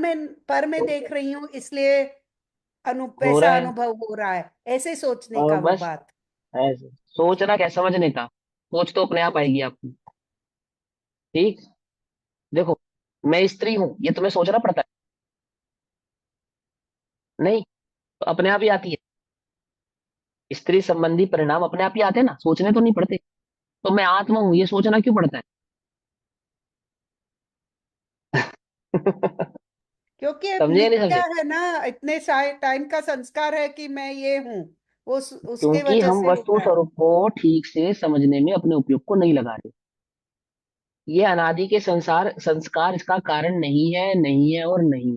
मैं देख रही हूँ इसलिए हो रहा वैसा है, अनुभव हो रहा है, ऐसे सोचने और का वो बस बात। ऐसे सोचना क्या, समझने का। सोच तो अपने आप आएगी आपकी। ठीक। देखो, मैं स्त्री हूं, ये तुम्हें सोचना पड़ता है नहीं? तो अपने आप ही आती है, स्त्री संबंधी परिणाम अपने आप ही आते हैं ना, सोचने तो नहीं पड़ते। तो मैं आत्मा हूं, ये सोचना क्यों पड़ता है? क्योंकि अब समझे या नहीं मिथ्या समझे? है ना, इतने टाइम का संस्कार है कि मैं ये हूँ, उसके क्योंकि वजह हम से हो वस्तु रहा है। स्वरूप को ठीक से समझने में अपने उपयोग को नहीं लगा रहे। ये अनादि के संसार संस्कार इसका कारण नहीं है, नहीं है और नहीं।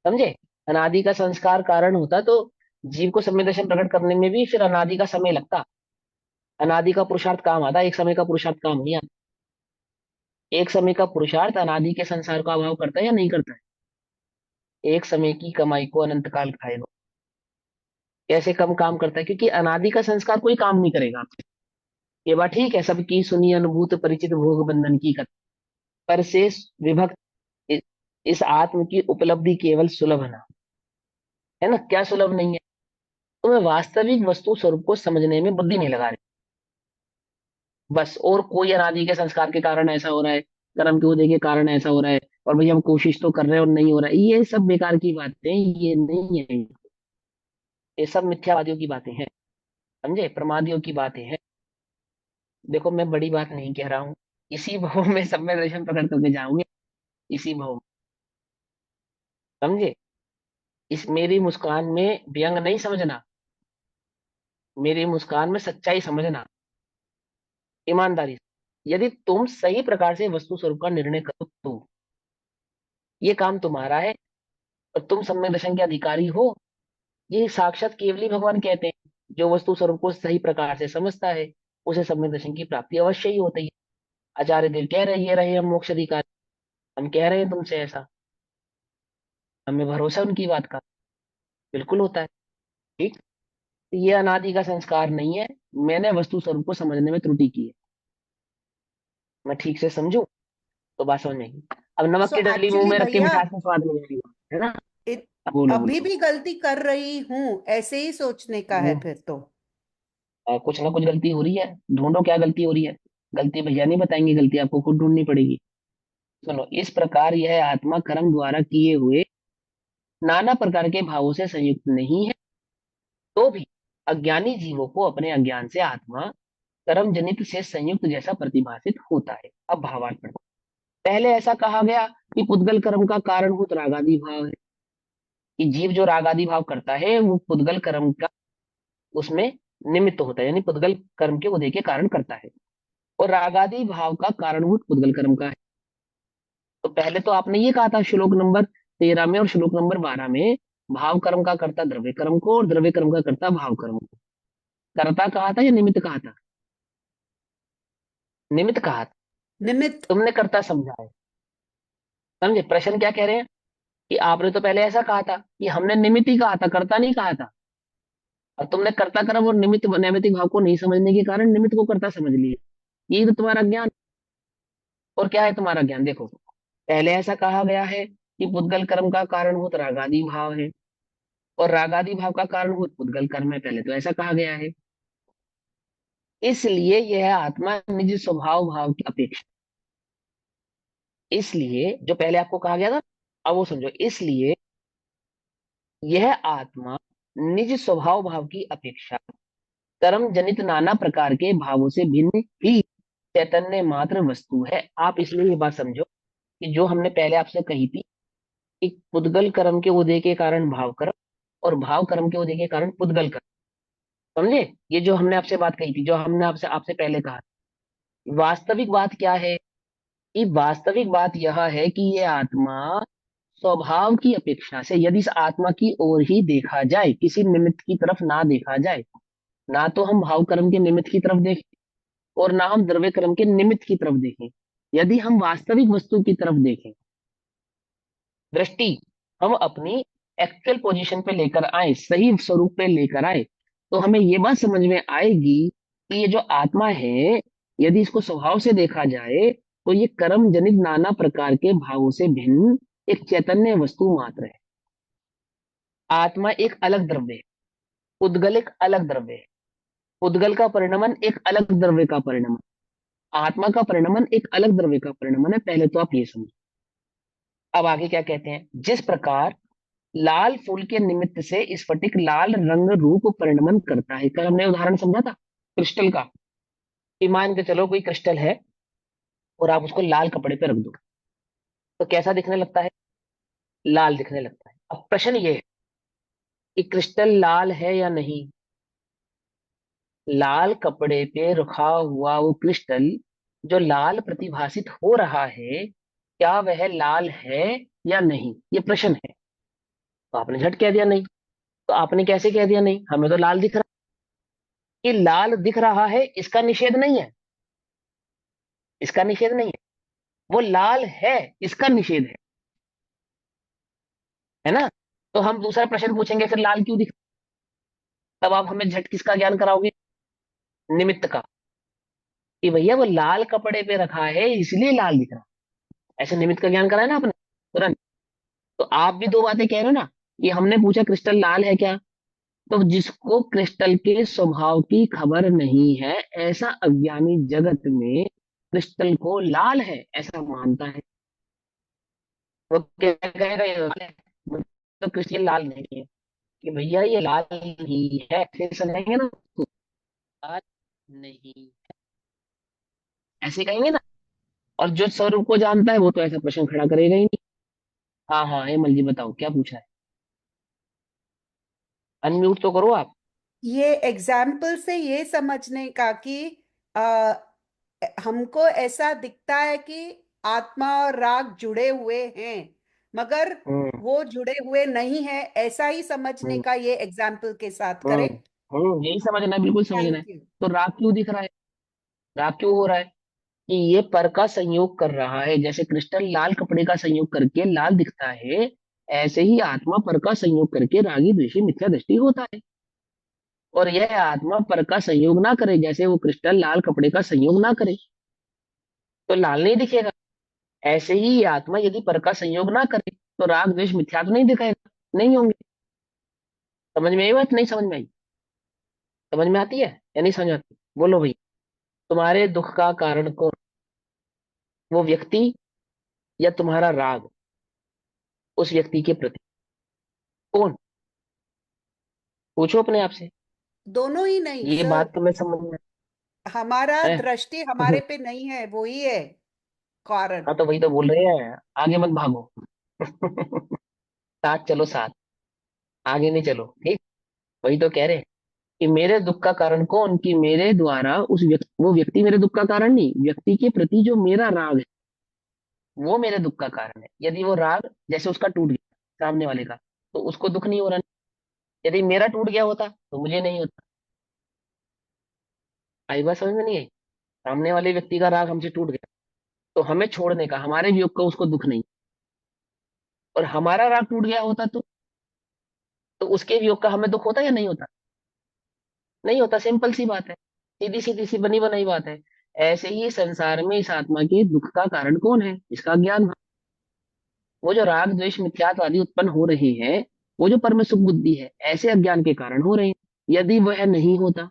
समझे? अनादि का संस्कार कारण होता तो जीव को संवेदन प्रकट करने में भी फिर अनादि का समय लगता। अनादि का पुरुषार्थ काम आता, एक समय का पुरुषार्थ काम नहीं आता। एक समय का पुरुषार्थ अनादि के संसार का अभाव करता है या नहीं करता है? एक समय की कमाई को अनंत काल खाएगा। कैसे कम काम करता है? क्योंकि अनादि का संस्कार कोई काम नहीं करेगा आपसे। ये बात ठीक है, सबकी सुनी अनुभूत परिचित भोग बंधन की कथा, पर से विभक्त इस आत्म की उपलब्धि केवल सुलभ ना, है ना, क्या सुलभ नहीं है? तुम्हें वास्तविक वस्तु स्वरूप को समझने में बुद्धि नहीं लगा रही बस। और कोई अनादि के संस्कार के कारण ऐसा हो रहा है, कर्म के उदय के कारण ऐसा हो रहा है, और भाई हम कोशिश तो कर रहे हैं और नहीं हो रहा है, ये सब बेकार की बातें, ये नहीं है। ये सब मिथ्यावादियों की बातें हैं, समझे, प्रमादियों की बातें हैं। देखो मैं बड़ी बात नहीं कह रहा हूँ, इसी भाव में सब में दर्शन पकड़ करके जाऊंगे, इसी भाव में, समझे। इस मेरी मुस्कान में व्यंग नहीं समझना, मेरी मुस्कान में सच्चाई समझना, ईमानदारी से। यदि तुम सही प्रकार से वस्तु स्वरूप का निर्णय करो तो ये काम तुम्हारा है, और तुम सम्यक दर्शन के अधिकारी हो। ये साक्षात केवली भगवान कहते हैं, जो वस्तु स्वरूप को सही प्रकार से समझता है उसे सम्यक दर्शन की प्राप्ति अवश्य ही होती है। आचार्य देव कह रहे हैं, ये रहे हम मोक्ष अधिकारी, हम कह रहे हैं तुमसे ऐसा, हमें भरोसा है उनकी बात का, बिल्कुल होता है। ठीक, तो ये अनादि का संस्कार नहीं है, मैंने वस्तु स्वरूप को समझने में त्रुटि की है, मैं ठीक से समझूं तो बात समझ में आएगी। अब नमक सो की डली मुंह एक्चुअली में रख के भैया, मिठास में स्वाद नहीं आएगा, है ना। इत, बोलो अभी बोलो। भी गलती कर रही हूं, ऐसे ही सोचने का है वो, फिर तो। कुछ ना कुछ गलती हो रही है, ढूंढो क्या गलती हो रही है। गलती भैया नहीं बताएंगे, गलती आपको खुद ढूंढनी पड़ेगी। सुनो, इस प्रकार यह आत्मा कर्म द्वारा किए हुए नाना प्रकार के भावों से संयुक्त नहीं है, तो भी अज्ञानी जीवों को अपने अज्ञान से आत्मा कर्म जनित से संयुक्त जैसा प्रतिभासित होता है। अब भावार्थ पढ़ो। पहले ऐसा कहा गया कि पुद्गल कर्म का कारणभूत रागादि भाव है, कि जीव जो रागादि भाव करता है वो पुद्गल कर्म का उसमें निमित्त होता है, यानी पुद्गल कर्म के उदय के कारण करता है, और रागादि भाव का कारणभूत पुद्गल कर्म का है। तो पहले तो आपने ये कहा था श्लोक नंबर 13 में और श्लोक नंबर 12 में, भाव कर्म का करता द्रव्य कर्म को और द्रव्य कर्म का करता भाव कर्म को। कर्ता कहा था या निमित्त कहा था? निमित्त कहा था, निमित्त। तुमने कर्ता समझा है, समझे। प्रश्न क्या कह रहे हैं कि आपने तो पहले ऐसा कहा था कि हमने निमित्त ही कहा था, कर्ता नहीं कहा था, और तुमने कर्ता कर्म और निमित्त नैमित्तिक भाव को नहीं समझने के कारण निमित्त को कर्ता समझ लिया। ये तो तुम्हारा ज्ञान। और क्या है तुम्हारा ज्ञान, देखो। पहले ऐसा कहा गया है कि पुद्गल कर्म का कारणभूत रागादि भाव है, और रागादि भाव का कारणभूत पुद्गल कर्म है, पहले तो ऐसा कहा गया है। इसलिए यह आत्मा निज स्वभाव भाव की अपेक्षा, इसलिए जो पहले आपको कहा गया था, अब वो समझो। इसलिए यह आत्मा निज स्वभाव भाव की अपेक्षा कर्म जनित नाना प्रकार के भावों से भिन्न ही चैतन्य मात्र वस्तु है। आप इसलिए ये बात समझो कि जो हमने पहले आपसे कही थी कि पुद्गल कर्म के उदय के कारण भाव कर्म, और भाव कर्म के उदय के कारण पुद्गल कर्म, समझे। ये जो हमने आपसे बात कही थी, जो हमने आपसे आपसे पहले कहा, वास्तविक बात क्या है? कि वास्तविक बात यह है कि ये आत्मा स्वभाव की अपेक्षा से, यदि इस आत्मा की ओर ही देखा जाए, किसी निमित्त की तरफ ना देखा जाए, ना तो हम भाव कर्म के निमित्त की तरफ देखें और ना हम द्रव्य कर्म के निमित्त की तरफ देखें, यदि हम वास्तविक वस्तु की तरफ देखें, दृष्टि हम अपनी एक्चुअल पोजीशन पे लेकर आए, सही स्वरूप पे लेकर आए, तो हमें ये बात समझ में आएगी कि ये जो आत्मा है, यदि इसको स्वभाव से देखा जाए तो ये कर्म जनित नाना प्रकार के भावों से भिन्न एक चैतन्य वस्तु मात्र है। आत्मा एक अलग द्रव्य है, उद्गल एक अलग द्रव्य है। उद्गल का परिणमन एक अलग द्रव्य का परिणमन, आत्मा का परिणमन एक अलग द्रव्य का परिणमन है। पहले तो आप ये समझो। अब आगे क्या कहते हैं, जिस प्रकार लाल फूल के निमित्त से स्फटिक लाल रंग रूप परिणमन करता है। कल हमने उदाहरण समझा था क्रिस्टल का, कि मान के चलो कोई क्रिस्टल है और आप उसको लाल कपड़े पे रख दो, तो कैसा दिखने लगता है? लाल दिखने लगता है। अब प्रश्न ये है कि क्रिस्टल लाल है या नहीं? लाल कपड़े पे रखा हुआ वो क्रिस्टल जो लाल प्रतिभासित हो रहा है, क्या वह लाल है या नहीं? ये प्रश्न है। तो आपने झट कह दिया नहीं। तो आपने कैसे कह दिया नहीं? हमें तो लाल दिख रहा है। कि लाल दिख रहा है इसका निषेध नहीं है, इसका निषेध नहीं है, वो लाल है इसका निषेध है ना। तो हम दूसरा प्रश्न पूछेंगे, फिर लाल क्यों दिख, तब आप हमें झट किसका ज्ञान कराओगे? निमित्त का, कि भैया वो लाल कपड़े पे रखा है इसलिए लाल दिख रहा है। ऐसे निमित्त का ज्ञान कराया ना आपने तुरंत। तो आप भी दो बातें कह रहे हो ना, कि हमने पूछा क्रिस्टल लाल है क्या, तो जिसको क्रिस्टल के स्वभाव की खबर नहीं है, ऐसा अज्ञानी जगत में क्रिस्टल को लाल है ऐसा मानता है, वो क्या कहेगा ये लाल है, तो क्रिस्टल लाल नहीं है, कि भैया ये लाल नहीं है, ऐसे समझेंगे ना उसको, लाल नहीं, ऐसे कहेंगे ना। और जो स्वरूप को जानता है वो तो ऐसा प्रश्न खड़ा करेगा ही नहीं। हाँ हाँ हेमल जी बताओ क्या पूछा है, अनम्यूट तो करो आप। ये एग्जाम्पल से ये समझने का कि आ, हमको ऐसा दिखता है कि आत्मा और राग जुड़े हुए हैं, मगर हम्म वो जुड़े हुए नहीं है, ऐसा ही समझने हम्म का ये एग्जाम्पल के साथ। हम्म करेक्ट। यही समझना है, बिल्कुल समझना है। Thank you. तो राग क्यों दिख रहा है, राग क्यों हो रहा है, कि ये पर का संयोग कर रहा है, जैसे क्रिस्टल लाल कपड़े का संयोग करके लाल दिखता है, ऐसे ही आत्मा पर का संयोग करके रागी द्वेषी मिथ्या दृष्टि होता है। और यह आत्मा पर का संयोग ना करे, जैसे वो क्रिस्टल लाल कपड़े का संयोग ना करे तो लाल नहीं दिखेगा, ऐसे ही ये आत्मा यदि पर का संयोग ना करे तो राग द्वेष मिथ्या तो नहीं दिखाएगा, नहीं होंगे। समझ में आई बात, नहीं समझ में आई, समझ में आती है या नहीं समझ में आती, बोलो भाई। तुम्हारे दुख का कारण कौन, वो व्यक्ति या तुम्हारा राग उस व्यक्ति के प्रति, कौन, पूछो अपने आप से। दोनों ही नहीं ये सर, बात तुम्हें समझ में हमारा है। दृष्टि हमारे पे नहीं है, वो ही है कारण। हाँ तो वही तो बोल रहे हैं, आगे मत भागो। साथ चलो साथ, आगे नहीं चलो, ठीक। वही तो कह रहे हैं कि मेरे दुख का कारण कौन, कि मेरे द्वारा उस व्यक्ति, वो व्यक्ति मेरे दुख का कारण नहीं, व्यक्ति के प्रति जो मेरा राग है वो मेरे दुख का कारण है। यदि वो राग जैसे उसका टूट गया सामने वाले का, तो उसको दुख नहीं हो रहा, यदि मेरा टूट गया होता तो मुझे नहीं होता। आई बात समझ में नहीं आई, सामने वाले व्यक्ति का राग हमसे टूट गया तो हमें छोड़ने का, हमारे वियोग का उसको दुख नहीं, और हमारा राग टूट गया होता तो उसके वियोग का हमें दुख होता या नहीं होता, नहीं होता, सिंपल सी बात है, सीधी सीधी सी बनी बनाई बात है। ऐसे ही संसार में इस आत्मा के दुख का कारण कौन है, इसका ज्ञान। वो जो राग द्वेष मिथ्यात्व आदि उत्पन्न हो रहे हैं, वो जो परम सुख बुद्धि है, ऐसे अज्ञान के कारण हो रहे हैं। यदि वह नहीं होता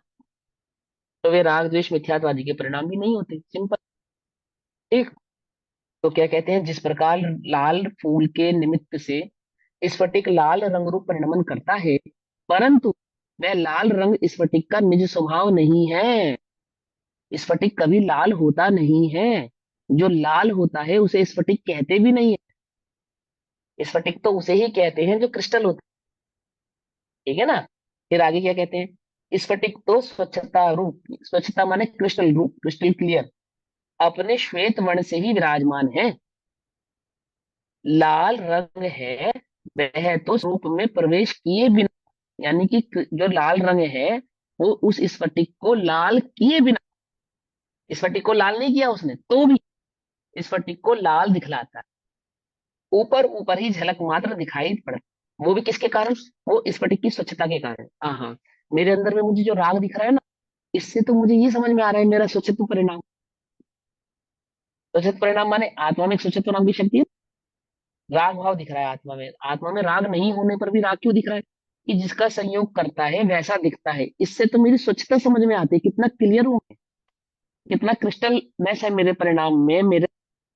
तो वे राग द्वेष मिथ्यात्व आदि के परिणाम भी नहीं होते, सिंपल, ठीक। तो क्या कहते हैं, जिस प्रकार लाल फूल के निमित्त से स्फटिक लाल रंग रूप परिणमन करता है, परंतु वह लाल रंग स्फटिक का निज स्वभाव नहीं है, स्फटिक कभी लाल होता नहीं है, जो लाल होता है उसे स्फटिक कहते भी नहीं है, स्फटिक तो उसे ही कहते हैं जो क्रिस्टल होता है, ठीक है ना। फिर आगे क्या कहते हैं, स्फटिक तो स्वच्छता रूप, स्वच्छता माने क्रिस्टल रूप, क्रिस्टल क्लियर, अपने श्वेत वर्ण से ही विराजमान है, लाल रंग है वह तो रूप में प्रवेश किए बिना, यानी कि जो लाल रंग है वो उस स्फटिक को लाल किए बिना, स्फटिक को लाल नहीं किया उसने तो भी स्फटिक को लाल दिखलाता है, ऊपर ऊपर ही झलक मात्र दिखाई पड़ता, वो भी किसके कारण, वो स्फटिक की स्वच्छता के कारण। हाँ हाँ, मेरे अंदर में मुझे जो राग दिख रहा है ना, इससे तो मुझे ये समझ में आ रहा है मेरा स्वच्छत्व परिणाम, स्वच्छत्व परिणाम माने आत्मा में एक स्वच्छत्व नाम की शक्ति है, राग भाव दिख रहा है आत्मा में, आत्मा में राग नहीं होने पर भी राग क्यों दिख रहा है, कि जिसका संयोग करता है वैसा दिखता है, इससे तो मेरी स्वच्छता समझ में आती है, कितना क्लियर हूँ मैं, कितना क्रिस्टल मैच है मेरे परिणाम में, मेरे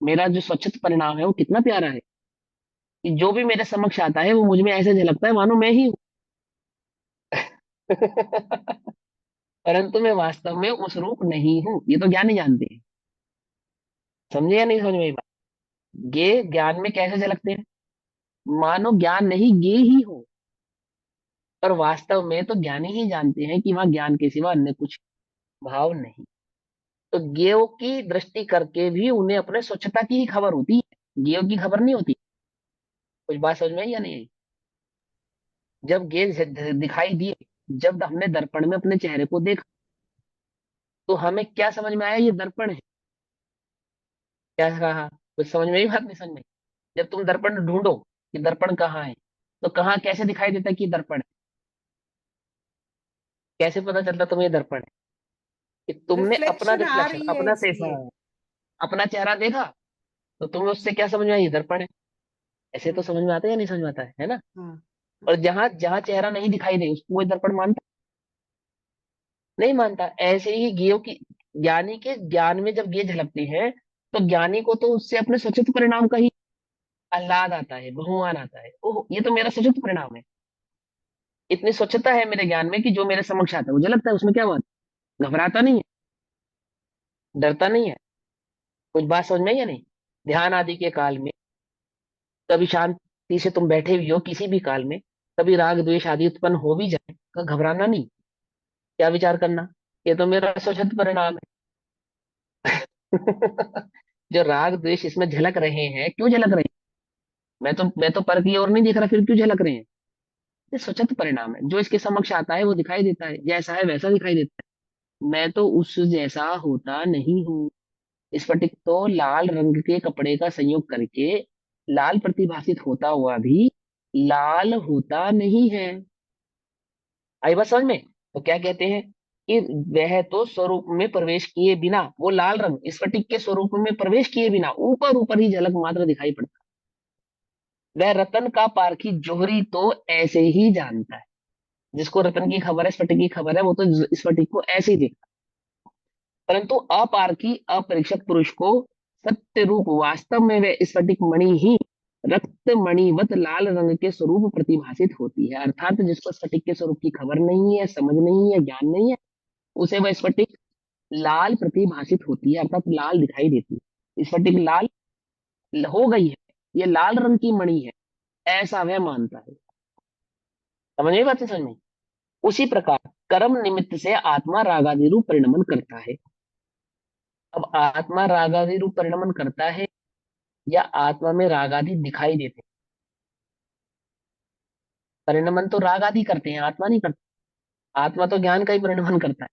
मेरा जो स्वच्छत परिणाम है वो कितना प्यारा है, कि जो भी मेरे समक्ष आता है वो मुझ में ऐसे झलकता है मानो मैं ही हूँ। परंतु मैं वास्तव में उस रूप नहीं हूँ, ये तो ज्ञानी जानते हैं, समझे या नहीं समझ में ये बात। ये ज्ञान में कैसे झलकते हैं, मानो ज्ञान नहीं गे ही हो, पर वास्तव में तो ज्ञानी ही जानते हैं कि वहां ज्ञान के सिवा अन्य कुछ भाव नहीं। तो ज्ञेय की दृष्टि करके भी उन्हें अपने स्वच्छता की ही खबर होती है, ज्ञेय की खबर नहीं होती। कुछ बात समझ में आई या नहीं आई, जब ज्ञेय दिखाई दिए, जब हमने दर्पण में अपने चेहरे को देखा तो हमें क्या समझ में आया, ये दर्पण है, क्या कहा, कुछ समझ में आई बात, नहीं समझ में आई? जब तुम दर्पण ढूंढो कि दर्पण कहाँ है, तो कहाँ कैसे दिखाई देता है कि दर्पण है, कैसे पता चलता तुम्हें ये दर्पण है, कि तुमने अपना रिफ्लेक्शन आ रिफ्लेक्शन, रही है अपना इसलिए। अपना चेहरा देखा तो तुम्हें उससे क्या समझ में आई, ये दर्पण है। ऐसे तो समझ में आता है या नहीं समझ में आता है ना? हाँ और जहां जहां चेहरा नहीं दिखाई दे उसको कोई दर्पण मानता नहीं मानता। ऐसे ही ज्ञेयों की, ज्ञानी के ज्ञान में जब ये झलकती है तो ज्ञानी को तो उससे अपने सचेत परिणाम का ही आह्लाद आता है, बहुमान आता है। ओह, ये तो मेरा सचेत परिणाम है। इतनी स्वच्छता है मेरे ज्ञान में कि जो मेरे समक्ष आता है मुझे लगता है उसमें क्या बात, घबराता नहीं है, डरता नहीं है। कुछ बात समझ में आई या नहीं? ध्यान आदि के काल में कभी शांति से तुम बैठे हुए हो किसी भी काल में, कभी राग द्वेष आदि उत्पन्न हो भी जाए तो घबराना नहीं। क्या विचार करना, ये तो मेरा स्वच्छत परिणाम है। जो राग द्वेष इसमें झलक रहे हैं, क्यों झलक रहे हैं? मैं तो पर की ओर नहीं देख रहा, फिर क्यों झलक रहे हैं? ये स्वच्छत परिणाम है। जो इसके समक्ष आता है वो दिखाई देता है, जैसा है वैसा दिखाई देता है। मैं तो उस जैसा होता नहीं हूँ। स्फटिक तो लाल रंग के कपड़े का संयोग करके लाल प्रतिभासित होता हुआ भी लाल होता नहीं है। आई बात समझ में? तो क्या कहते हैं कि वह तो स्वरूप में प्रवेश किए बिना, वो लाल रंग स्फटिक के स्वरूप में प्रवेश किए बिना ऊपर ऊपर ही झलक मात्र दिखाई पड़ता। वह रतन का पारखी जोहरी तो ऐसे ही जानता है। जिसको रतन की खबर है, स्फटिक की खबर है, वो तो स्फटिक को ऐसे ही देखता। परंतु अपारखी अपरीक्षक पुरुष को सत्य रूप वास्तव में वह स्फटिक मणि ही रक्त मणिवत लाल रंग के स्वरूप प्रतिभासित होती है। अर्थात जिसको स्फटिक के स्वरूप की खबर नहीं है, समझ नहीं है, ज्ञान नहीं है, उसे वह स्फटिक लाल प्रतिभासित होती है, अर्थात लाल दिखाई देती है। स्फटिक लाल हो गई है, ये लाल रंग की मणि है, ऐसा वह मानता है। समझ में बात है? समझ में? उसी प्रकार कर्म निमित्त से आत्मा रागादि रूप परिणमन करता है। अब आत्मा रागादि रूप परिणमन करता है या आत्मा में रागादि दिखाई देते हैं? परिणमन तो रागादि करते हैं, आत्मा नहीं करता। आत्मा तो ज्ञान का ही परिणमन करता है।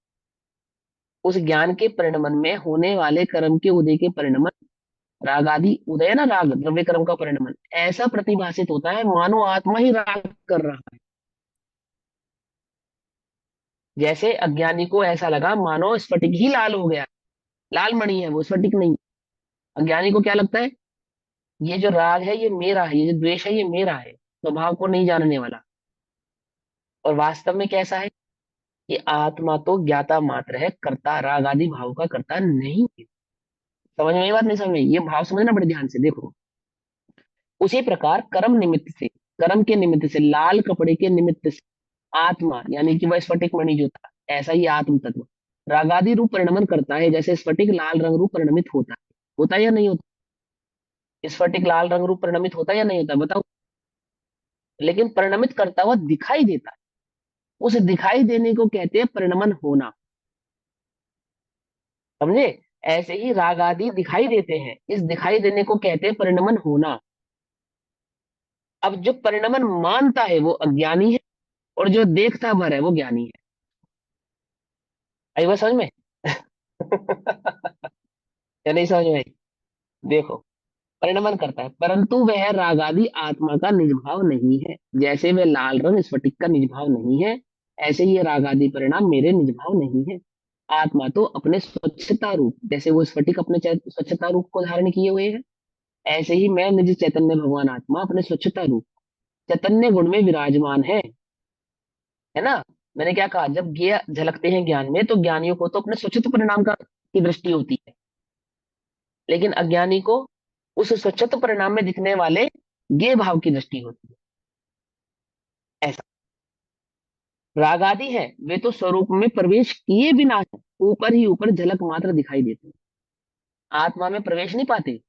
उस ज्ञान के परिणमन में होने वाले कर्म के उदय के परिणमन, रागादि उदय ना, राग द्रव्य कर्म का परिणमन ऐसा प्रतिभासित होता है मानो आत्मा ही राग कर रहा है। जैसे अज्ञानी को ऐसा लगा मानो स्फटिक ही लाल हो गया, लाल मणि है वो, स्फटिक नहीं। अज्ञानी को क्या लगता है, ये जो राग है ये मेरा है, ये जो द्वेष है ये मेरा है, स्वभाव को नहीं जानने वाला। और वास्तव में कैसा है कि आत्मा तो ज्ञाता मात्र है, कर्ता राग आदि भाव का कर्ता नहीं है। समझ में ये बात? नहीं समझ में? ये भाव समझना बड़े ध्यान से देखो। उसी प्रकार कर्म निमित्त से, कर्म के निमित्त से, लाल कपड़े के निमित्त से आत्मा यानी कि वह स्फटिक मणि जो था, ऐसा ही आत्म तत्व रागादि रूप परिणमन करता है। जैसे स्फटिक लाल रंग रूप परिणमित होता है या नहीं होता? स्फटिक लाल रंग रूप परिणमित होता है या नहीं होता, बताओ? लेकिन परिणमित करता हुआ दिखाई देता है। उस दिखाई देने को कहते हैं परिणमन होना। समझे? ऐसे ही राग आदि दिखाई देते हैं, इस दिखाई देने को कहते हैं परिणमन होना। अब जो परिणमन मानता है वो अज्ञानी है, और जो देखता भर है वो ज्ञानी है। आई बात समझ में? या नहीं समझ में आई? देखो, परिणमन करता है परंतु वह रागादि आत्मा का निज भाव नहीं है। जैसे वह लाल रंग स्फटिक का निज भाव नहीं है, ऐसे ही ये रागादि परिणाम मेरे निज भाव नहीं है। आत्मा तो अपने स्वच्छता रूप, जैसे वो स्फटिक अपने स्वच्छता रूप को धारण किए हुए है, ऐसे ही मैं निज चैतन्य भगवान आत्मा अपने स्वच्छता रूप चैतन्य गुण में विराजमान है ना? मैंने क्या कहा, जब ये झलकते हैं ज्ञान में तो ज्ञानियों को तो अपने स्वच्छत परिणाम का की दृष्टि होती है, लेकिन अज्ञानी को उस स्वच्छत परिणाम में दिखने वाले ज्ञेय भाव की दृष्टि होती है। ऐसा रागादि है वे तो स्वरूप में प्रवेश किए बिना है, ऊपर ही ऊपर झलक मात्र दिखाई देते हैं। आत्मा में प्रवेश नहीं पाते,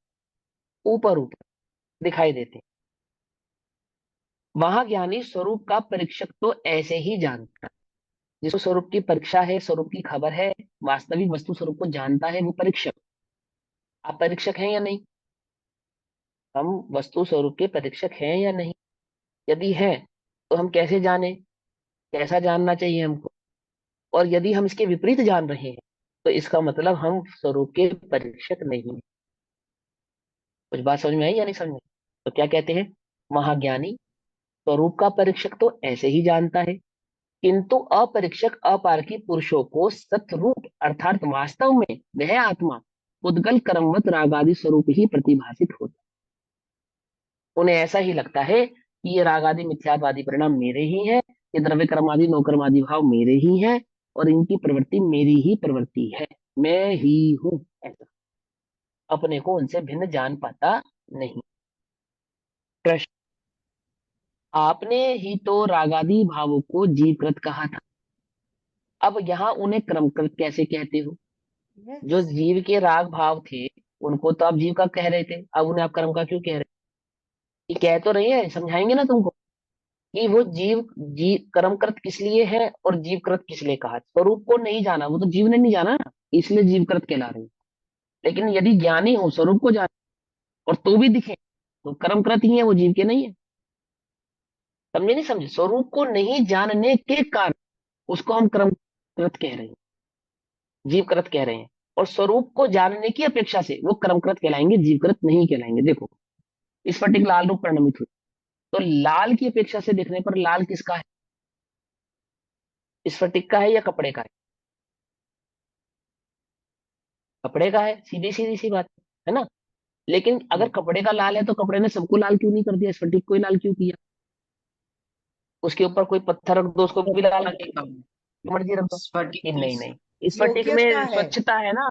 ऊपर ऊपर दिखाई देते हैं। वहां ज्ञानी स्वरूप का परीक्षक तो ऐसे ही जानता है। जिसको स्वरूप की परीक्षा है, स्वरूप की खबर है, वास्तविक वस्तु स्वरूप को जानता है, वो परीक्षक। आप परीक्षक हैं या नहीं? हम वस्तु स्वरूप के परीक्षक हैं या नहीं? यदि हैं तो हम कैसे जाने, कैसा जानना चाहिए हमको? और यदि हम इसके विपरीत जान रहे हैं तो इसका मतलब हम स्वरूप के परीक्षक नहीं हैं। कुछ बात समझ में आई या नहीं समझ में? तो क्या कहते हैं, महाज्ञानी स्वरूप का परीक्षक तो ऐसे ही जानता है, किंतु अपरीक्षक अपारकी पुरुषों को सतरूप अर्थात वास्तव में वह आत्मा उद्गल कर्मवत रागादि स्वरूप ही प्रतिभासित होता उन्हें ऐसा ही लगता है कि ये राग आदि मिथ्यात्वादी परिणाम मेरे ही है, ये द्रव्य कर्म आदि नौकर्म आदि भाव मेरे ही है, और इनकी प्रवृत्ति मेरी ही प्रवृत्ति है, मैं ही हूं, ऐसा अपने को उनसे भिन्न जान पाता नहीं। प्रश्न, आपने ही तो रागादि भावों को जीवकृत कहा था, अब यहाँ उन्हें क्रमकृत कैसे कहते हो? जो यस, जीव के राग भाव थे उनको तो आप जीव का कह रहे थे, अब उन्हें आप कर्म का क्यों कह रहे? ये कह तो रही है, समझाएंगे ना तुमको कि वो जीव कर्मकृत किस लिए है और जीवकृत किस लिए कहा। स्वरूप को नहीं जाना, वो तो जीव ने नहीं जाना ना, इसलिए जीवकृत कहला रहे हैं। लेकिन यदि ज्ञानी हो, स्वरूप को जाने और तो भी दिखे, तो कर्मकृत ही है, वो जीव के नहीं है। समझे नहीं समझे? स्वरूप को नहीं जानने के कारण उसको हम कर्मकृत कह रहे हैं, जीवकृत कह रहे हैं, और स्वरूप को जानने की अपेक्षा से वो कर्मकृत कहलाएंगे, जीवकृत नहीं कहलाएंगे। देखो, स्फटिक लाल रूप परिणमित हुई, तो लाल की अपेक्षा से देखने पर लाल किसका है? स्फटिक का है या कपड़े का है? कपड़े का है, सीधी सीधी सी बात है ना। लेकिन अगर कपड़े का लाल है तो कपड़े ने सबको लाल क्यों नहीं कर दिया, स्फटिक को ही लाल क्यों किया? उसके ऊपर कोई पत्थर रख दो, उसको भी लाल रखेगा, जो मर्जी रख दो। स्फटिक कि की नहीं नहीं, स्फटिक योग्यता में है। स्वच्छता है ना,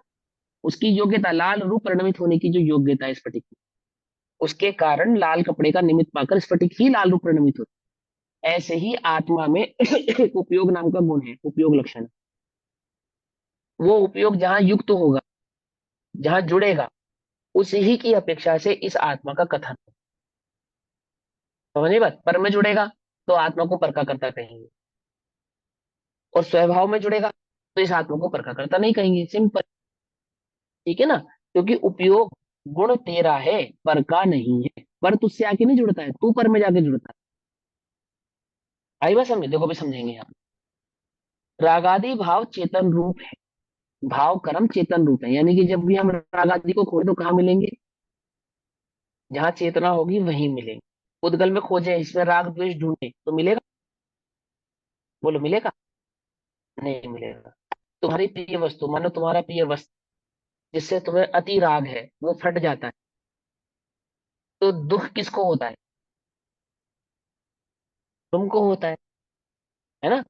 उसकी योग्यता, लाल रूप परिणमित होने की जो योग्यता है स्फटिक की, उसके कारण लाल कपड़े का निमित्त पाकर स्फटिक ही लाल रूप परिणमित होता है। ऐसे ही आत्मा में एक उपयोग नाम का गुण है, उपयोग लक्षण। वो उपयोग जहां युक्त होगा, जहां जुड़ेगा, उसी ही की अपेक्षा से इस आत्मा का कथन। समझे बात? पर में जुड़ेगा तो आत्मा को पर का कर्ता कहेंगे, और स्वभाव में जुड़ेगा तो इस आत्मा को पर का कर्ता नहीं कहेंगे। सिंपल, ठीक है ना। क्योंकि उपयोग गुण तेरा है, पर का नहीं है। पर तुझसे आके नहीं जुड़ता है, तू पर में जाके जुड़ता है। आई बात समझे? देखो भी समझेंगे यहाँ। रागादि भाव चेतन रूप है, भाव कर्म चेतन रूप है, यानी कि जब भी हम रागादि को खोजें तो कहाँ मिलेंगे? जहां चेतना होगी वहीं मिलेंगे। उद्गल में खोजे, इसमें राग द्वेष ढूंढे तो मिलेगा? बोलो मिलेगा? नहीं मिलेगा। तुम्हारी प्रिय वस्तु, मानो तुम्हारा प्रिय वस्तु जिससे तुम्हें अति राग है, वो फट जाता है, तो दुख किसको होता है? तुमको होता है ना।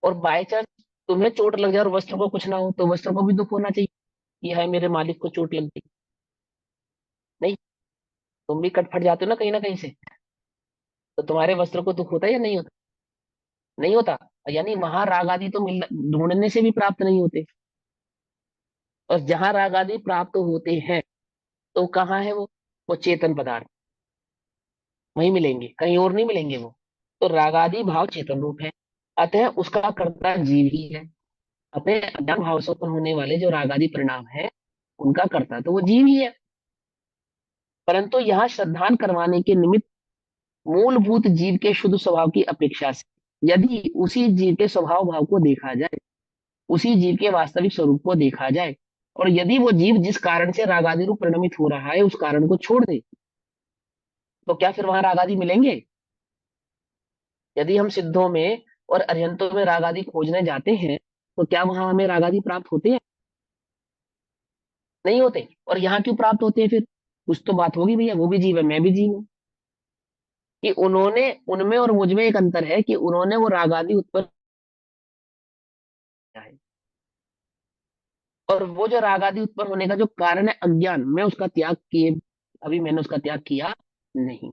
और बाय चांस तुम्हें चोट लग जाए और वस्त्र को कुछ ना हो, तो वस्त्र को भी दुख होना चाहिए कि हाय मेरे मालिक को चोट लग गई। नहीं, तुम भी कट फट जाते हो ना कहीं से, तो तुम्हारे वस्त्र को दुख होता है या नहीं होता? नहीं होता। यानी वहां राग आदि तो मिल ढूंढने से भी प्राप्त नहीं होते, और जहां राग आदि प्राप्त होते हैं तो कहाँ है वो चेतन पदार्थ, वहीं मिलेंगे, कहीं और नहीं मिलेंगे वो। तो रागादि भाव चेतन रूप है, अतः उसका कर्ता जीव ही है। अपने अज्ञान भाव से उत्पन्न होने वाले जो रागादि परिणाम है, उनका कर्ता तो वो जीव ही है। परंतु यहाँ श्रद्धान करवाने के निमित्त मूलभूत जीव के शुद्ध स्वभाव की अपेक्षा से यदि उसी जीव के स्वभाव भाव को देखा जाए, उसी जीव के वास्तविक स्वरूप को देखा जाए, और यदि वो जीव जिस कारण से रागादि रूप परिणमित हो रहा है उस कारण को छोड़ दे, तो क्या फिर वहां रागादि मिलेंगे? यदि हम सिद्धों में और अरिहंतों में रागादि खोजने जाते हैं, तो क्या वहां हमें रागादि प्राप्त होते हैं? नहीं होते। और यहाँ क्यों प्राप्त होते हैं फिर? कुछ तो बात होगी भैया, वो भी जीव है, मैं भी जीव हूँ, कि उन्होंने, उनमें और मुझ में एक अंतर है कि उन्होंने वो रागादि उत्पन्न किया है, और वो जो रागादि उत्पन्न होने का जो कारण है अज्ञान, मैं उसका त्याग किए, अभी मैंने उसका त्याग किया नहीं।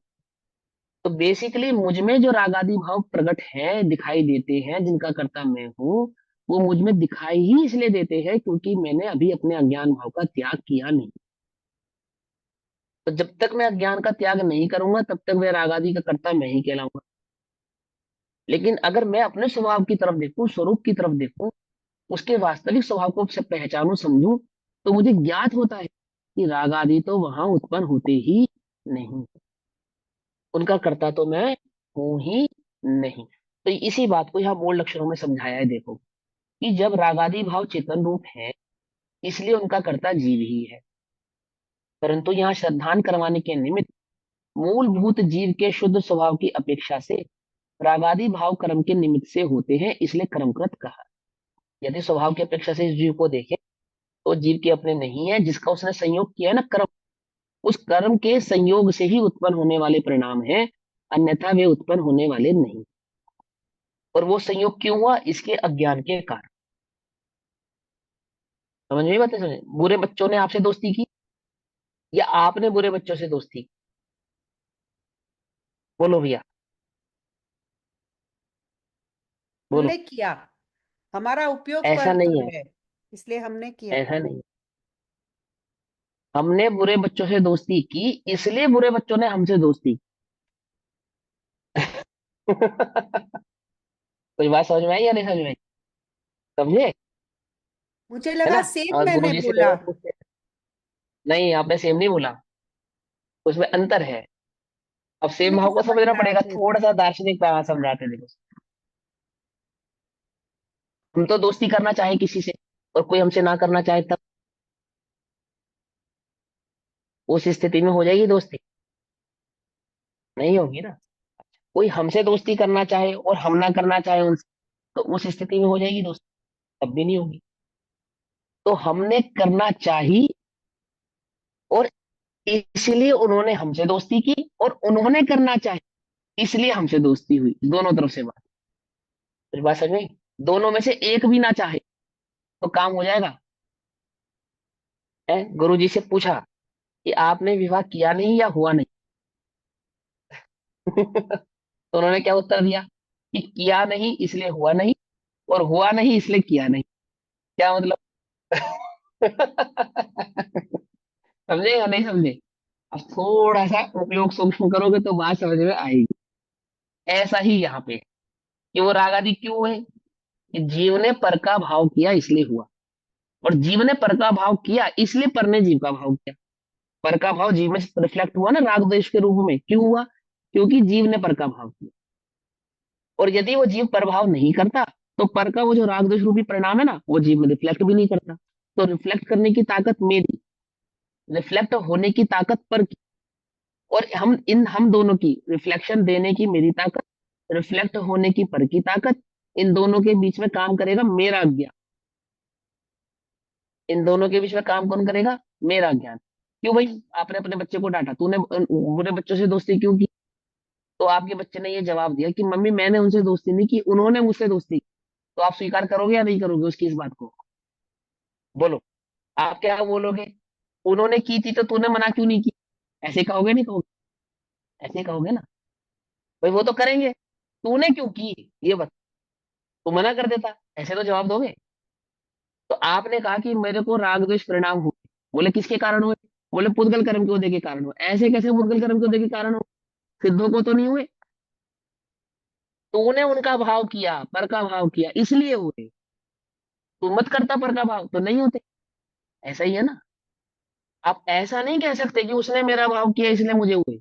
तो बेसिकली मुझ में जो रागादि भाव प्रकट है, दिखाई देते हैं, जिनका कर्ता मैं हूँ, वो मुझ में दिखाई ही इसलिए देते हैं क्योंकि मैंने अभी अपने अज्ञान भाव का त्याग किया नहीं। तो जब तक मैं अज्ञान का त्याग नहीं करूंगा तब तक मैं रागादि का कर्ता मैं ही कहलाऊंगा। लेकिन अगर मैं अपने स्वभाव की तरफ देखूं, स्वरूप की तरफ देखूं, उसके वास्तविक स्वभाव को से पहचानूं, समझूं, तो मुझे ज्ञात होता है कि रागादि तो वहां उत्पन्न होते ही नहीं, उनका कर्ता तो मैं हूं ही नहीं। तो इसी बात को यहाँ मूल लक्षणों में समझाया है। देखो कि जब रागादि भाव चेतन रूप है, इसलिए उनका कर्ता जीव ही है, परंतु यहाँ श्रद्धान करवाने के निमित्त मूलभूत जीव के शुद्ध स्वभाव की अपेक्षा से रागादि भाव कर्म के निमित्त से होते हैं, इसलिए कर्मकृत कहा। यदि स्वभाव की अपेक्षा से इस जीव को देखें तो जीव के अपने नहीं है, जिसका उसने संयोग किया है ना कर्म, उस कर्म के संयोग से ही उत्पन्न होने वाले परिणाम हैं, अन्यथा वे उत्पन्न होने वाले नहीं। और वो संयोग क्यों हुआ? इसके अज्ञान के कारण। समझ में बात है? समझ, बुरे बच्चों ने आपसे दोस्ती की या आपने बुरे बच्चों से दोस्ती की? बोलो भैया, बोलो। हमने किया, हमारा उपयोग ऐसा नहीं करता है, है, इसलिए हमने किया। ऐसा नहीं। हमने बुरे बच्चों से दोस्ती की, इसलिए बुरे बच्चों ने हमसे दोस्ती की। कोई बात समझ में आई या नहीं समझ में आई? समझे? मुझे है लगा ना? सेम और मैंने गुरुजी से बोला। जरूर पूछते। नहीं, आपने सेम नहीं बोला, उसमें अंतर है। अब सेम नहीं भाव को समझ समझना रहा पड़ेगा, फिर। थोड़ा सा दार्शनिक पैमाना समझाते देखो। हम तो दोस्ती करना चाहे किसी से और कोई हमसे ना करना चाहे, तब उस स्थिति में हो जाएगी दोस्ती? नहीं होगी ना। कोई हमसे दोस्ती करना चाहे और हम ना करना चाहे उनसे, तो उस स्थिति में हो जाएगी दोस्ती? तब भी नहीं होगी। तो हमने करना चाही और इसलिए उन्होंने हमसे दोस्ती की, और उन्होंने करना चाहे इसलिए हमसे दोस्ती हुई। दोनों तरफ से बात। तो बात समझ में आई? दोनों में से एक भी ना चाहे तो काम हो जाएगा? है, गुरु जी से पूछा कि आपने विवाह किया नहीं या हुआ नहीं? तो उन्होंने क्या उत्तर दिया कि किया नहीं इसलिए हुआ नहीं, और हुआ नहीं इसलिए किया नहीं। क्या मतलब? समझे या नहीं समझे? अब थोड़ा सा उपयोग सूक्ष्म करोगे तो बात समझ में आएगी। ऐसा ही यहाँ पे है कि वो राग आदि क्यों हुए? कि जीव ने पर का भाव किया इसलिए हुआ, और जीव ने पर का भाव किया इसलिए पर ने जीव का भाव किया। पर का भाव जीव में रिफ्लेक्ट हुआ ना राग द्वेष के रूप में। क्यों हुआ? क्योंकि जीव ने पर का भाव किया। और यदि वो जीव पर भाव नहीं करता, तो पर का वो जो राग द्वेष रूपी परिणाम है ना, वो जीव में रिफ्लेक्ट भी नहीं करता। तो रिफ्लेक्ट करने की ताकत मेरी, रिफ्लेक्ट होने की ताकत पर की, और हम दोनों की रिफ्लेक्शन देने की मेरी ताकत, रिफ्लेक्ट होने की पर की ताकत, इन दोनों के बीच में काम करेगा मेरा ज्ञान। इन दोनों के बीच में काम कौन करेगा? मेरा ज्ञान। क्यों भाई आपने अपने बच्चे को डांटा, तूने बुरे बच्चों से दोस्ती क्यों की? तो आपके बच्चे ने ये जवाब दिया कि मम्मी मैंने उनसे दोस्ती नहीं की, उन्होंने मुझसे दोस्ती की। तो आप स्वीकार करोगे या नहीं करोगे उसकी इस बात को? बोलो, आप क्या बोलोगे? उन्होंने की थी तो तूने मना क्यों नहीं की? ऐसे कहोगे नहीं कहोगे? ऐसे कहोगे ना? भाई वो तो करेंगे, तूने क्यों की ये बता। तू मना कर देता, ऐसे तो जवाब दोगे। तो आपने कहा कि मेरे को राग द्वेष परिणाम हुए। बोले किसके कारण हुए? बोले पुद्गल कर्म के उदय के कारण हुए। ऐसे कैसे पुद्गल कर्म के उदय के कारण हुए? सिद्धों को तो नहीं हुए। तूने उनका भाव किया, पर का भाव किया इसलिए हुए। तू मत करता पर का भाव तो नहीं होते। ऐसा ही है ना? आप ऐसा नहीं कह सकते कि उसने मेरा भाव किया इसलिए मुझे हुए।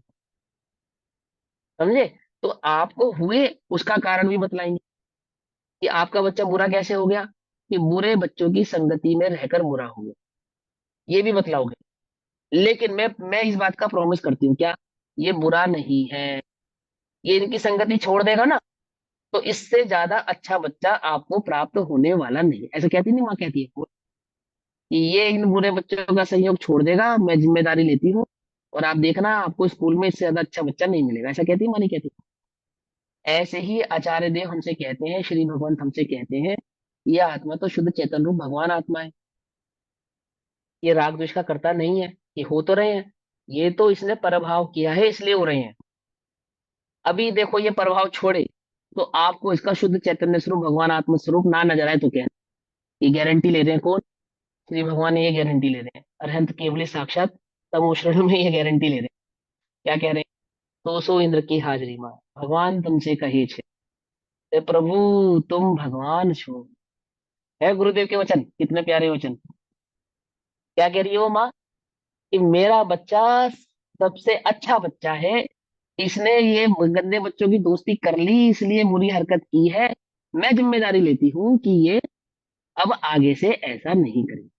समझे? तो आपको हुए उसका कारण भी बतलाएंगे कि आपका बच्चा बुरा कैसे हो गया, कि बुरे बच्चों की संगति में रहकर बुरा हो गया, ये भी बतलाओगे। लेकिन मैं इस बात का प्रॉमिस करती हूँ, क्या ये बुरा नहीं है? ये इनकी संगति छोड़ देगा ना, तो इससे ज्यादा अच्छा बच्चा आपको प्राप्त होने वाला नहीं। ऐसा कहती नहीं माँ, कहती है कि ये इन बुरे बच्चों का सहयोग छोड़ देगा, मैं जिम्मेदारी लेती हूँ, और आप देखना आपको स्कूल में इससे ज्यादा अच्छा बच्चा नहीं मिलेगा। ऐसा कहती है माँ, नहीं कहती? ऐसे ही आचार्य देव हमसे कहते हैं, श्री भगवंत हमसे कहते हैं, ये आत्मा तो शुद्ध चेतन रूप भगवान आत्मा है, ये राग द्वेष का कर्ता नहीं है। ये हो तो रहे हैं, ये तो इसने प्रभाव किया है इसलिए हो रहे हैं। अभी देखो ये प्रभाव छोड़े तो आपको इसका शुद्ध चैतन्य स्वरूप भगवान आत्म स्वरूप ना नजर आए तो क्या? ये गारंटी ले रहे हैं कौन? श्री भगवान ये गारंटी ले रहे हैं, अरहंत केवली साक्षात तमोशरण में ये गारंटी ले रहे हैं। क्या कह रहे हैं? तो सो इंद्र की हाजरी में भगवान तुमसे कहे छे, "हे प्रभु तुम भगवान छो।" है गुरुदेव के वचन, कितने प्यारे वचन। क्या कह रही है वो माँ? कि मेरा बच्चा सबसे अच्छा बच्चा है, इसने ये गंदे बच्चों की दोस्ती कर ली इसलिए बुरी हरकत की है। मैं जिम्मेदारी लेती हूँ कि ये अब आगे से ऐसा नहीं करेंगे।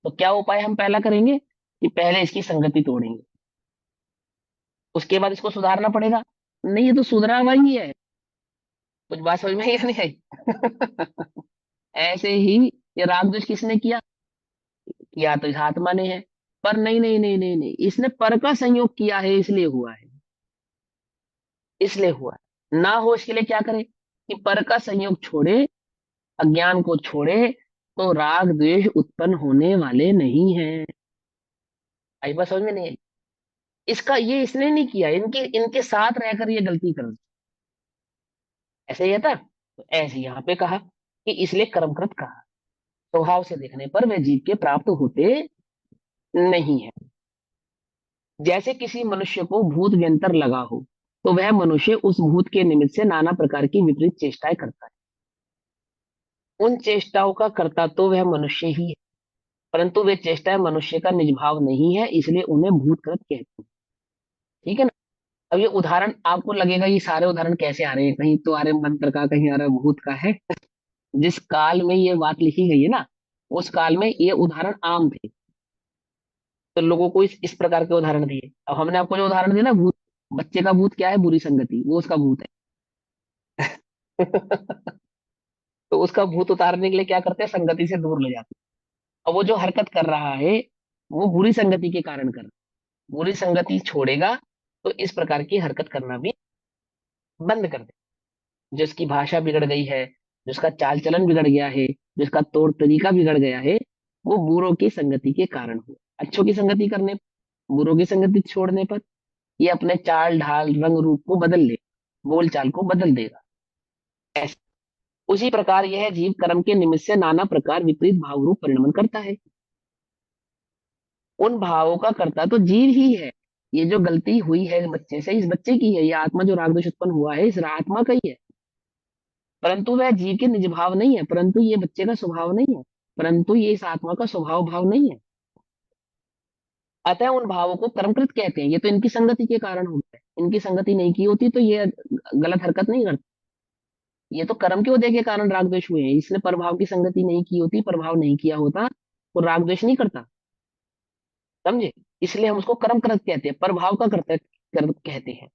तो क्या उपाय हम पहला करेंगे कि पहले इसकी संगति तोड़ेंगे, उसके बाद इसको सुधारना पड़ेगा। नहीं, ये तो सुधरा हुआ ही है। कुछ बात समझ में आई या नहीं आई? ऐसे ही ये राग द्वेष किसने किया? किया तो इस आत्मा ने है। पर नहीं नहीं नहीं नहीं नहीं, इसने पर का संयोग किया है इसलिए हुआ है, इसलिए हुआ है। ना हो इसके लिए क्या करे कि पर का संयोग छोड़े, अज्ञान को छोड़े, तो राग द्वेष उत्पन्न होने वाले नहीं है। आई बात समझ में नहीं आई? इसका ये इसने नहीं किया, इनके इनके साथ रहकर ये गलती कर दी। ऐसे ही है था, तो ऐसे यहाँ पे कहा कि इसलिए कर्मकृत कहा। स्वभाव से देखने पर वे जीव के प्राप्त होते नहीं है। जैसे किसी मनुष्य को भूत व्यंतर लगा हो, तो वह मनुष्य उस भूत के निमित्त से नाना प्रकार की विपरीत चेष्टाएं करता है। उन चेष्टाओं का करता तो वह मनुष्य ही है, परंतु वे चेष्टाएं मनुष्य का निज भाव नहीं है, इसलिए उन्हें भूतकृत कहते हैं। ठीक है ना? अब ये उदाहरण आपको लगेगा ये सारे उदाहरण कैसे आ रहे हैं, कहीं तो आ रहे मंत्र का, कहीं आ रहा भूत का है। जिस काल में ये बात लिखी गई है ना, उस काल में ये उदाहरण आम थे, तो लोगों को इस प्रकार के उदाहरण दिए। अब हमने आपको जो उदाहरण दिया ना, भूत, बच्चे का भूत क्या है, बुरी संगति, वो उसका भूत है। तो उसका भूत उतारने के लिए क्या करते हैं, संगति से दूर ले जाते हैं। और वो जो हरकत कर रहा है, वो बुरी संगति के कारण कर रहा है। बुरी संगति छोड़ेगा तो इस प्रकार की हरकत करना भी बंद कर दे। जिसकी भाषा बिगड़ गई है, जिसका चाल चलन बिगड़ गया है, जिसका तौर तरीका बिगड़ गया है, वो बुरों की संगति के कारण हुआ। अच्छों की संगति करने, बुरों की संगति छोड़ने पर ये अपने चाल ढाल रंग रूप को बदल ले, बोल चाल को बदल देगा। ऐसे उसी प्रकार यह जीव कर्म के निमित्त से नाना प्रकार विपरीत भाव रूप परिणमन करता है। उन भावों का करता तो जीव ही है। ये जो गलती हुई है बच्चे से, इस बच्चे की है। ये आत्मा जो राग द्वेष उत्पन्न हुआ है, इस आत्मा का ही है, परंतु वह जीव के निज भाव नहीं है, परंतु ये बच्चे का स्वभाव नहीं है, परंतु ये इस आत्मा का स्वभाव भाव नहीं है। अतः उन भावों को कर्मकृत कहते हैं। ये तो इनकी संगति के कारण हो गया, इनकी संगति नहीं की होती तो ये गलत हरकत नहीं करता। ये तो कर्म के उदय के कारण राग द्वेष हुए हैं। इसने प्रभाव की संगति नहीं की होती, प्रभाव नहीं किया होता, तो राग द्वेष नहीं करता। समझे? इसलिए हम उसको कर्मकृत कहते हैं, प्रभाव का करते कहते हैं।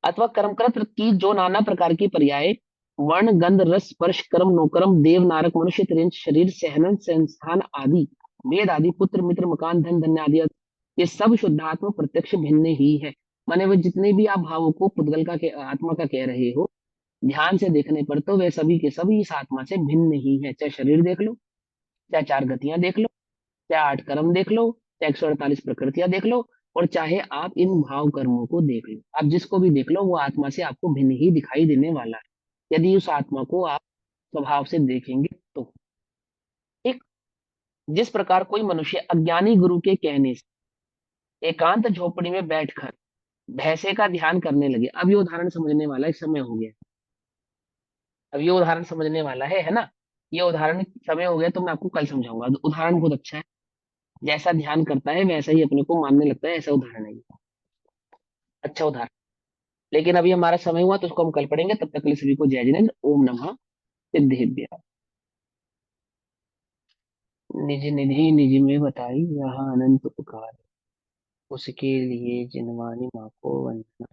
अथवा कर्मकृत की जो नाना प्रकार की पर्याय, वर्ण गंध रस स्पर्श कर्म नोकर्म देव नारक मनुष्य त्रिंश शरीर सहनन संस्थान आदि, वेद आदि पुत्र मित्र मकान धन धन्य आदि, ये सब शुद्धात्मा प्रत्यक्ष भिन्न ही है। माने वे जितने भी आप भावों को पुद्गल का आत्मा का कह रहे हो, ध्यान से देखने पर तो वे सभी के सभी इस आत्मा से भिन्न ही है। चाहे शरीर देख लो, चाहे चार गतियां देख लो, चाहे आठ कर्म देख लो, चाहे 148 प्रकृतियां देख लो, और चाहे आप इन भाव कर्मों को देख लो, आप जिसको भी देख लो वो आत्मा से आपको भिन्न ही दिखाई देने वाला है, यदि उस आत्मा को आप स्वभाव से देखेंगे तो। ठीक। जिस प्रकार कोई मनुष्य अज्ञानी गुरु के कहने से एकांत झोपड़ी में बैठकर भैंसे का ध्यान करने लगे। अब ये उदाहरण समझने वाला एक समय हो गया, अब ये उदाहरण समझने वाला है ना? ये उदाहरण समय हो गया तो मैं आपको कल समझाऊंगा। उदाहरण बहुत अच्छा है, जैसा ध्यान करता है वैसा ही अपने को मानने लगता है, ऐसा उदाहरण है ये। अच्छा उदाहरण। लेकिन अभी हमारा समय हुआ तो उसको हम कल पढ़ेंगे। तब तक के लिए सभी को जय जिनेन्द्र। ओम नमः सिद्धेभ्य। निज निधि निज में बताई, यहाँ अनंत उपकार, उसके लिए जिनवानी माँ को वंदना।